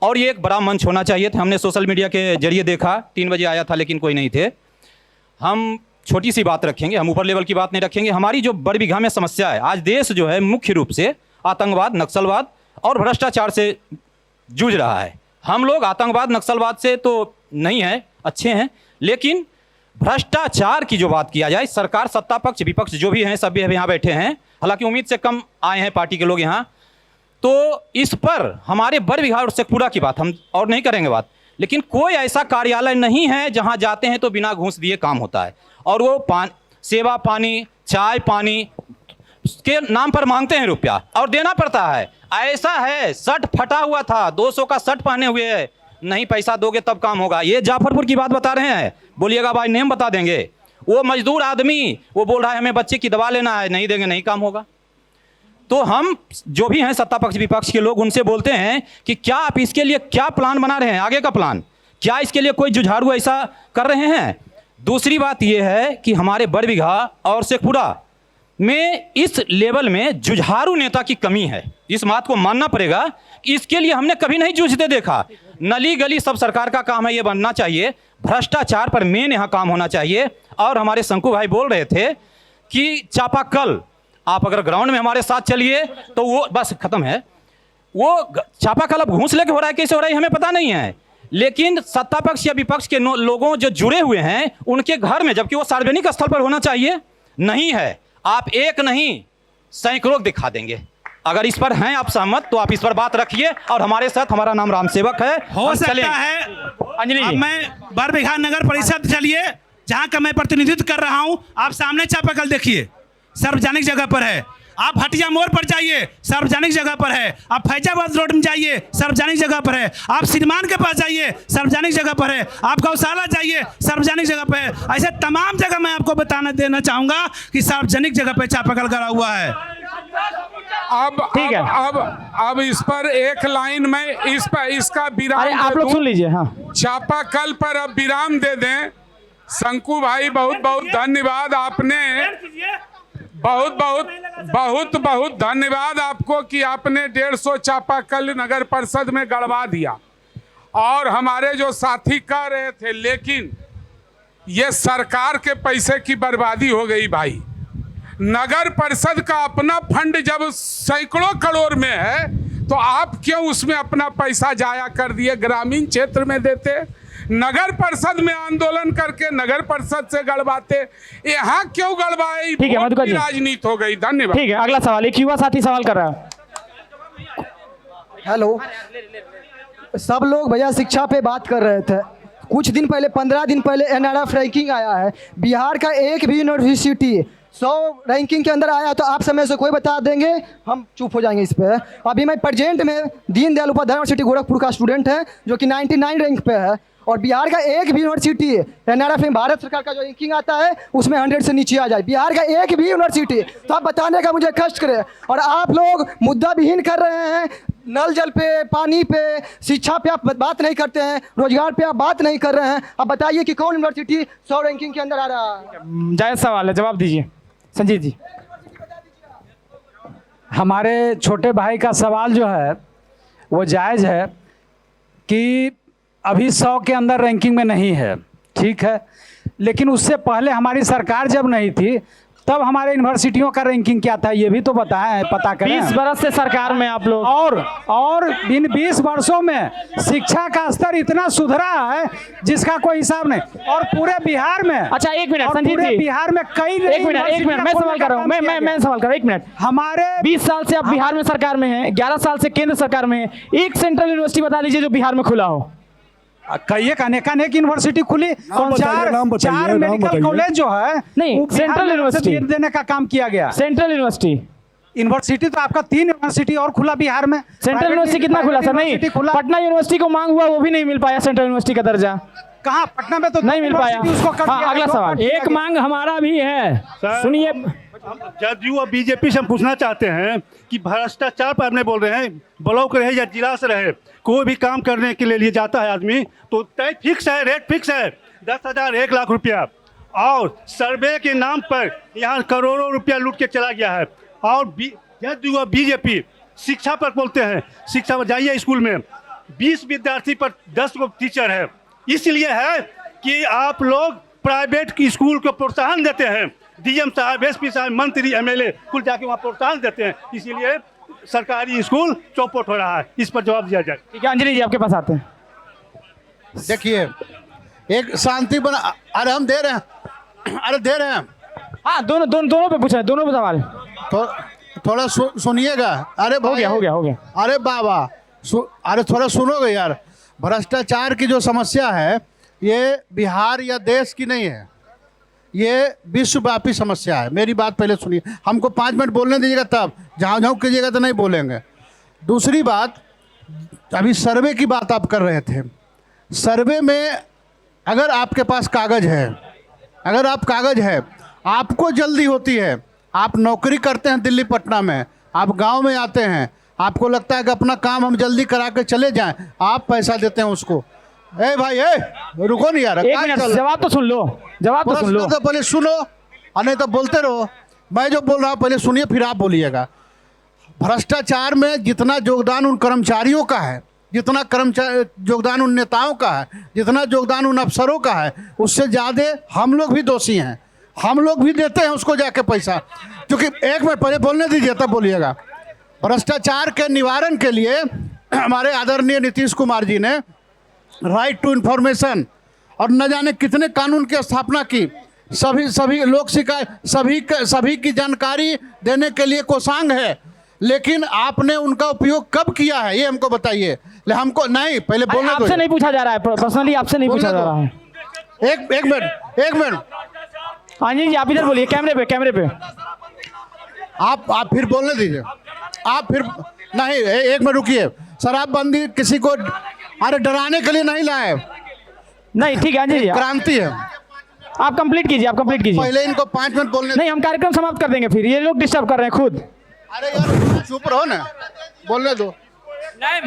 और ये एक बड़ा मंच होना चाहिए था। हमने सोशल मीडिया के जरिए देखा, 3 बजे आया था लेकिन कोई नहीं थे। हम छोटी सी बात रखेंगे, हम ऊपर लेवल की बात नहीं रखेंगे। हमारी जो बरबीघा में समस्या है, आज देश जो है मुख्य रूप से आतंकवाद, नक्सलवाद और भ्रष्टाचार से जूझ रहा है। हम लोग आतंकवाद, नक्सलवाद से तो नहीं हैं, अच्छे हैं, लेकिन भ्रष्टाचार की जो बात किया जाए, सरकार, सत्ता पक्ष, विपक्ष जो भी हैं सब भी यहाँ बैठे हैं, हालांकि उम्मीद से कम आए हैं पार्टी के लोग यहाँ, तो इस पर हमारे बरबीघा और शेखपुरा की बात हम और नहीं करेंगे बात। लेकिन कोई ऐसा कार्यालय नहीं है जहाँ जाते हैं तो बिना घूस दिए काम होता है, और वो सेवा पानी, चाय पानी के नाम पर मांगते हैं रुपया और देना पड़ता है। ऐसा है, शर्ट फटा हुआ था, 200 का शर्ट पहने हुए है, नहीं पैसा दोगे तब काम होगा। ये जाफरपुर की बात बता रहे हैं, बोलिएगा भाई नेम बता देंगे। वो मजदूर आदमी वो बोल रहा है हमें बच्चे की दवा लेना है, नहीं देंगे नहीं काम होगा। तो हम जो भी हैं सत्ता पक्ष विपक्ष के लोग, उनसे बोलते हैं कि क्या आप इसके लिए क्या प्लान बना रहे हैं, आगे का प्लान क्या, इसके लिए कोई जुझारू ऐसा कर रहे हैं। दूसरी बात यह है कि हमारे बरबीघा और शेखपुरा में इस लेवल में जुझारू नेता की कमी है। इस बात को मानना पड़ेगा कि इसके लिए हमने कभी नहीं जूझते देखा। नली गली सब सरकार का काम है, ये बनना चाहिए। भ्रष्टाचार पर मेन यहाँ काम होना चाहिए। और हमारे शंकु भाई बोल रहे थे कि चापाकल, आप अगर ग्राउंड में हमारे साथ चलिए तो वो बस खत्म है। वो चापाकल अब घूस लेके हो रहा है, कैसे हो रहा है हमें पता नहीं है, लेकिन सत्ता पक्ष या विपक्ष के लोगों जो जुड़े हुए हैं उनके घर में, जबकि वो सार्वजनिक स्थल पर होना चाहिए, नहीं है। आप एक नहीं सैकड़ों दिखा देंगे। अगर इस पर हैं आप सहमत तो आप इस पर बात रखिए। और हमारे साथ, हमारा नाम राम सेवक है, हो सकता है अंजलि, अब मैं बरबीघा नगर परिषद चलिए जहां का मैं प्रतिनिधित्व कर रहा हूं, आप सामने चापाकल देखिए, सार्वजनिक जगह पर है। आप हटिया मोड़ पर जाइए, सार्वजनिक जगह पर है। आप फैजाबाद रोड में जाइए, सार्वजनिक जगह पर है। आप सिनेमान के पास जाइए, सार्वजनिक जगह पर है। आप गौशाला जाइए, सार्वजनिक जगह पर है। ऐसे तमाम जगह मैं आपको बताना देना चाहूंगा कि सार्वजनिक जगह पर चापाकल करा हुआ है। अब इस पर एक लाइन में इसका विराम, आप लोग सुन लीजिए। हाँ, चापाकल पर अब विराम दे दें। शंकु भाई बहुत बहुत धन्यवाद, आपने बहुत बहुत धन्यवाद आपको कि आपने 150 चापाकल नगर परिषद में गड़वा दिया। और हमारे जो साथी कह रहे थे, लेकिन ये सरकार के पैसे की बर्बादी हो गई भाई। नगर परिषद का अपना फंड जब सैकड़ों करोड़ में है तो आप क्यों उसमें अपना पैसा जाया कर दिए, ग्रामीण क्षेत्र में देते। नगर परिषद में आंदोलन करके नगर परिषद से गड़वाते, यहाँ क्यों गड़वाए, ठीक है मधुकर जी, राजनीति हो गई। धन्यवाद। ठीक है, अगला सवाल, एक युवा साथी सवाल कर रहा है। हेलो, सब लोग भैया शिक्षा पे बात कर रहे थे। कुछ दिन पहले, 15 दिन पहले एनआरएफ रैंकिंग आया है, बिहार का एक भी यूनिवर्सिटी 100 रैंकिंग के अंदर आया तो आप समय से कोई बता देंगे, हम चुप हो जाएंगे इस पे। अभी मैं प्रेजेंट में दीनदयाल उपाध्याय यूनिवर्सिटी गोरखपुर का स्टूडेंट है जो कि 99 रैंक पे है, और बिहार का एक भी यूनिवर्सिटी एनआरएफ में भारत सरकार का जो रैंकिंग आता है उसमें 100 से नीचे आ जाए, बिहार का एक भी यूनिवर्सिटी, तो आप बताने का मुझे कष्ट करें। और आप लोग मुद्दा विहीन कर रहे हैं, नल जल पे, पानी पे, शिक्षा पे आप बात नहीं करते हैं, रोजगार पे आप बात नहीं कर रहे हैं। आप बताइए कि कौन यूनिवर्सिटी 100 रैंकिंग के अंदर आ रहा है। जायज़ सवाल है, जवाब दीजिए संजीत जी। हमारे छोटे भाई का सवाल जो है वो जायज़ है कि अभी 100 के अंदर रैंकिंग में नहीं है, ठीक है, लेकिन उससे पहले हमारी सरकार जब नहीं थी तब हमारे यूनिवर्सिटियों का रैंकिंग क्या था ये भी तो बताएं, पता करें। 20 बरस से सरकार में आप लोग और इन 20 वर्षों में शिक्षा का स्तर इतना सुधरा है जिसका कोई हिसाब नहीं, और पूरे बिहार में। अच्छा एक मिनट और संजीत पूरे जी, बिहार में कई एक मिनट मैं सवाल कर रहा हूँ, मैं सवाल कर रहा हूँ, एक मिनट। हमारे 20 साल से आप बिहार में सरकार में हैं, 11 साल से केंद्र सरकार में है, एक सेंट्रल यूनिवर्सिटी बता दीजिए जो बिहार में खुला हो। कई अनेक यूनिवर्सिटी खुली, चार मेडिकल कॉलेज जो है नहीं, सेंट्रल यूनिवर्सिटी देने का काम किया गया। सेंट्रल यूनिवर्सिटी तो आपका 3 यूनिवर्सिटी और खुला बिहार में। सेंट्रल यूनिवर्सिटी कितना खुला सर? नहीं, पटना यूनिवर्सिटी को मांग हुआ वो भी नहीं मिल पाया सेंट्रल यूनिवर्सिटी का दर्जा। कहाँ? पटना में तो नहीं मिल पाया। हाँ, अगला सवाल। एक मांग हमारा भी है, सुनिए। जदयू और बीजेपी से हम पूछना चाहते हैं कि भ्रष्टाचार पर हमने बोल रहे हैं, ब्लॉक रहे या जिला से रहे, कोई भी काम करने के लिए जाता है आदमी तो तय फिक्स है, रेट फिक्स है, 10,000 1 लाख रुपया, और सर्वे के नाम पर यहाँ करोड़ों रुपया लूट के चला गया है। और जदयू और बीजेपी शिक्षा पर बोलते हैं, शिक्षा पर जाइए स्कूल में 20 विद्यार्थी पर 10 गो टीचर है, इसलिए है कि आप लोग प्राइवेट की स्कूल को प्रोत्साहन देते हैं, डीएम साहब, एसपी साहब, मंत्री, एमएलए कुल जाके वहाँ प्रोत्साहन देते हैं, इसीलिए सरकारी स्कूल चौपट हो रहा है। इस पर जवाब दिया जाए। ठीक है, अंजलि जी आपके पास आते हैं। देखिए, एक शांति बना, अरे हम दे रहे हैं, अरे दे रहे हैं। हाँ, दोनों पे पूछा है, दोनों पे सवाल। थोड़ा सुनिएगा। अरे हो गया। अरे बाबा, अरे थोड़ा सुनोगे यार। भ्रष्टाचार की जो समस्या है ये बिहार या देश की नहीं है, ये विश्वव्यापी समस्या है। मेरी बात पहले सुनिए, हमको 5 मिनट बोलने दीजिएगा, तब झाँव कीजिएगा तो नहीं बोलेंगे। दूसरी बात, अभी सर्वे की बात आप कर रहे थे। सर्वे में अगर आपके पास कागज है, आपको जल्दी होती है, आप नौकरी करते हैं दिल्ली पटना में, आप गांव में आते हैं, आपको लगता है कि अपना काम हम जल्दी करा के चले जाएं, आप पैसा देते हैं उसको। ए भाई, रुको नहीं यार, एक मिनट, जवाब तो सुन लो। तो पहले सुनो, और नहीं तो बोलते रहो। मैं जो बोल रहा हूँ पहले सुनिए, फिर आप बोलिएगा। भ्रष्टाचार में जितना योगदान उन कर्मचारियों का है, जितना योगदान उन नेताओं का है, जितना योगदान उन अफसरों का है, उससे ज़्यादा हम लोग भी दोषी हैं। हम लोग भी देते हैं उसको जाके पैसा। क्योंकि एक मिनट पहले बोलने दीजिए, तब बोलिएगा। भ्रष्टाचार के निवारण के लिए हमारे आदरणीय नीतीश कुमार जी ने राइट टू इन्फॉर्मेशन और न जाने कितने कानून की स्थापना की। सभी लोक शिकायत, सभी की जानकारी देने के लिए कोषांग है, लेकिन आपने उनका उपयोग कब किया है ये हमको बताइए। हमको नहीं, पहले बोलने दो। आपसे नहीं पूछा जा रहा है, पर्सनली आपसे नहीं पूछा जा रहा है। एक मिनट हाँ जी, आप इधर बोलिए, कैमरे पे। आप फिर बोलने दीजिए। आप फिर नहीं, एक मिनट रुकिए। शराबबंदी किसी को अरे डराने के लिए नहीं लाए। नहीं, ठीक है जी, क्रांति है। आप कंप्लीट कीजिए। पहले इनको 5 मिनट बोलने नहीं, हम कार्यक्रम समाप्त कर देंगे, फिर ये लोग डिस्टर्ब कर रहे हैं खुद। अरे यार चुप रहो ना, बोलने दो। नहीं,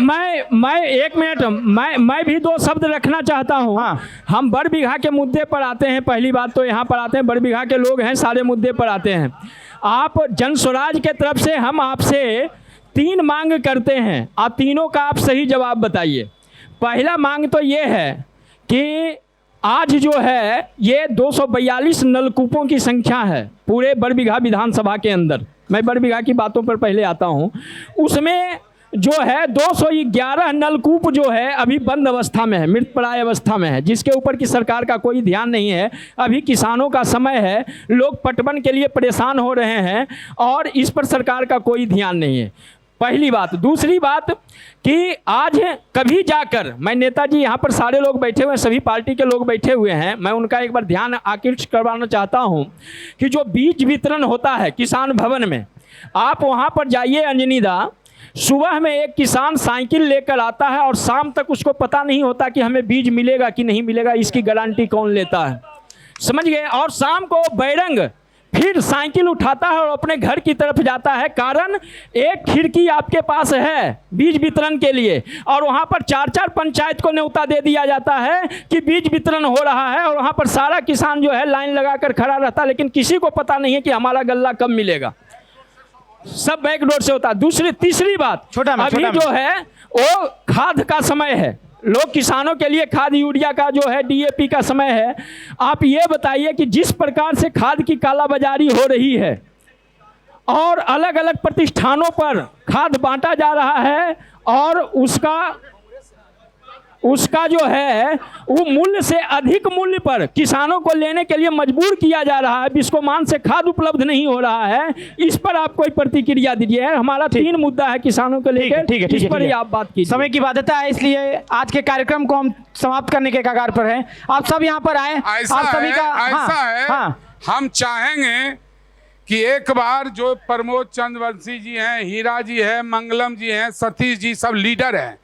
मैं एक मिनट, मैं भी 2 शब्द रखना चाहता हूँ। हाँ। हम बड़बीघा के मुद्दे पर आते हैं। पहली बात तो यहाँ पर आते हैं, बड़बीघा के लोग हैं, सारे मुद्दे पर आते हैं। आप जन स्वराज के तरफ से हम आपसे 3 मांग करते हैं, आप तीनों का आप सही जवाब बताइए। पहला मांग तो ये है कि आज जो है ये 242 नलकूपों की संख्या है पूरे बड़बीघा विधानसभा के अंदर। मैं बड़बीघा की बातों पर पहले आता हूँ। उसमें जो है 211 नलकूप जो है अभी बंद अवस्था में है, मृतप्राय अवस्था में है, जिसके ऊपर की सरकार का कोई ध्यान नहीं है। अभी किसानों का समय है, लोग पटवन के लिए परेशान हो रहे हैं और इस पर सरकार का कोई ध्यान नहीं है। पहली बात। दूसरी बात कि आज कभी जाकर, मैं नेताजी यहाँ पर सारे लोग बैठे हुए हैं, सभी पार्टी के लोग बैठे हुए हैं, मैं उनका एक बार ध्यान आकृष्ट करवाना चाहता हूँ कि जो बीज वितरण होता है किसान भवन में, आप वहाँ पर जाइए अंजनी दा, सुबह में एक किसान साइकिल लेकर आता है और शाम तक उसको पता नहीं होता कि हमें बीज मिलेगा कि नहीं मिलेगा, इसकी गारंटी कौन लेता है, समझ गए। और शाम को बैरंग फिर साइकिल उठाता है और अपने घर की तरफ जाता है। कारण एक खिड़की आपके पास है बीज वितरण के लिए, और वहाँ पर 4-4 पंचायत को न्योता दे दिया जाता है कि बीज वितरण हो रहा है, और वहाँ पर सारा किसान जो है लाइन लगाकर खड़ा रहता है, लेकिन किसी को पता नहीं है कि हमारा गल्ला कब मिलेगा। सब बैकडोर से होता है। दूसरी तीसरी बात, अभी जो है वो खाद का समय है, लोग किसानों के लिए खाद यूरिया का जो है DAP का समय है। आप ये बताइए कि जिस प्रकार से खाद की कालाबाजारी हो रही है और अलग अलग प्रतिष्ठानों पर खाद बांटा जा रहा है और उसका जो है वो मूल्य से अधिक मूल्य पर किसानों को लेने के लिए मजबूर किया जा रहा है, बिस्कोमान से खाद उपलब्ध नहीं हो रहा है। इस पर आप कोई प्रतिक्रिया दीजिए। हमारा 3 मुद्दा है किसानों को लेकर, ठीक है, इस पर ही आप बात कीजिए। समय की बाध्यता है, इसलिए आज के कार्यक्रम को हम समाप्त करने के कगार पर हैं। आप सब यहाँ पर आए, आप सभी का हम चाहेंगे कि एक बार जो प्रमोद चंद्रवंशी जी हैं, हीरा जी है, मंगलम जी हैं, सतीश जी सब लीडर हैं।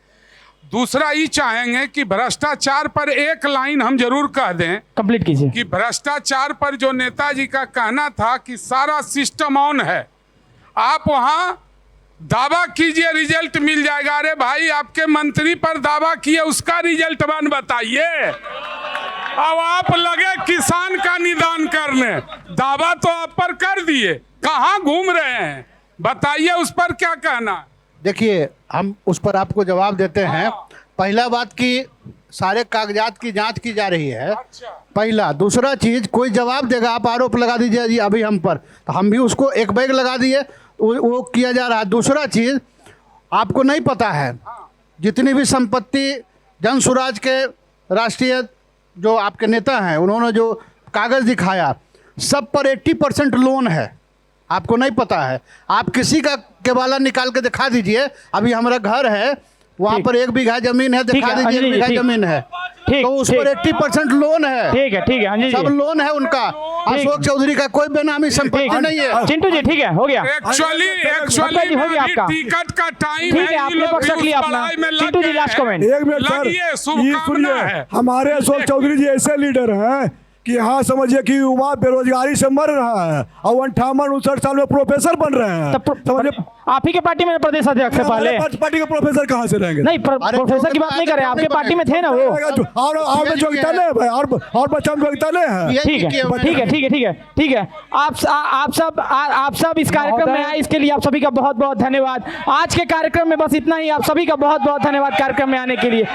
दूसरा ये चाहेंगे कि भ्रष्टाचार पर एक लाइन हम जरूर कह दें, कंप्लीट कीजिए, कि भ्रष्टाचार पर जो नेताजी का कहना था कि सारा सिस्टम ऑन है, आप वहां दावा कीजिए रिजल्ट मिल जाएगा। अरे भाई, आपके मंत्री पर दावा किए, उसका रिजल्ट बन बताइए। अब आप लगे किसान का निदान करने, दावा तो आप पर कर दिए, कहाँ घूम रहे हैं बताइए, उस पर क्या कहना? देखिए, हम उस पर आपको जवाब देते हैं। पहला बात कि सारे कागजात की जांच की जा रही है, पहला। दूसरा चीज, कोई जवाब देगा, आप आरोप लगा दीजिए जी अभी हम पर, तो हम भी उसको एक बैग लगा दिए, वो किया जा रहा है। दूसरा चीज, आपको नहीं पता है जितनी भी संपत्ति जन स्वराज के राष्ट्रीय जो आपके नेता हैं, उन्होंने जो कागज दिखाया, सब पर 80% लोन है। आपको नहीं पता है। आप किसी का केवाला निकाल के दिखा दीजिए। अभी हमारा घर है, वहाँ पर 1 बीघा जमीन है, दिखा दीजिए 1 बीघा जमीन है, तो उस पर 80% लोन है। ठीक है, सब लोन है उनका। अशोक चौधरी का कोई बेनामी संपत्ति नहीं है। चिंटू जी, ठीक है, हो गया। एक्चुअली हो गया आपका टिकट का टाइम ठीक है, आपने पक्ष रख लिया अपना। चिंटू जी, लास्ट कमेंट। एक मिनट सर, ये सुनिए, हमारे अशोक चौधरी जी ऐसे लीडर हैं कि यहाँ समझिए कि युवा बेरोजगारी से मर रहा है और 58-59 साल में प्रोफेसर बन रहे हैं। आप ही के पार्टी में प्रदेश अध्यक्ष से पहले पार्टी के प्रोफेसर कहाँ से रहेंगे? नहीं, प्रोफेसर की बात नहीं कर रहे, आपके पार्टी में थे ना वो। और योग्यता नहीं है और बच्चा में योग्यता नहीं है। ठीक है। आप सब इस कार्यक्रम में आए, इसके लिए आप सभी का बहुत बहुत धन्यवाद। आज के कार्यक्रम में बस इतना ही। आप सभी का बहुत बहुत धन्यवाद कार्यक्रम में आने के लिए।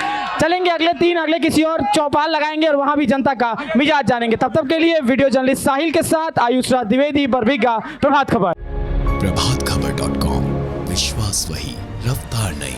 चलेंगे अगले किसी और चौपाल लगाएंगे और वहां भी जनता का मिजाज जानेंगे। तब तक के लिए वीडियो जर्नलिस्ट साहिल के साथ आयुष राज द्विवेदी, बरबीघा, प्रभात खबर। प्रभातखबर.com, विश्वास वही, रफ्तार नहीं।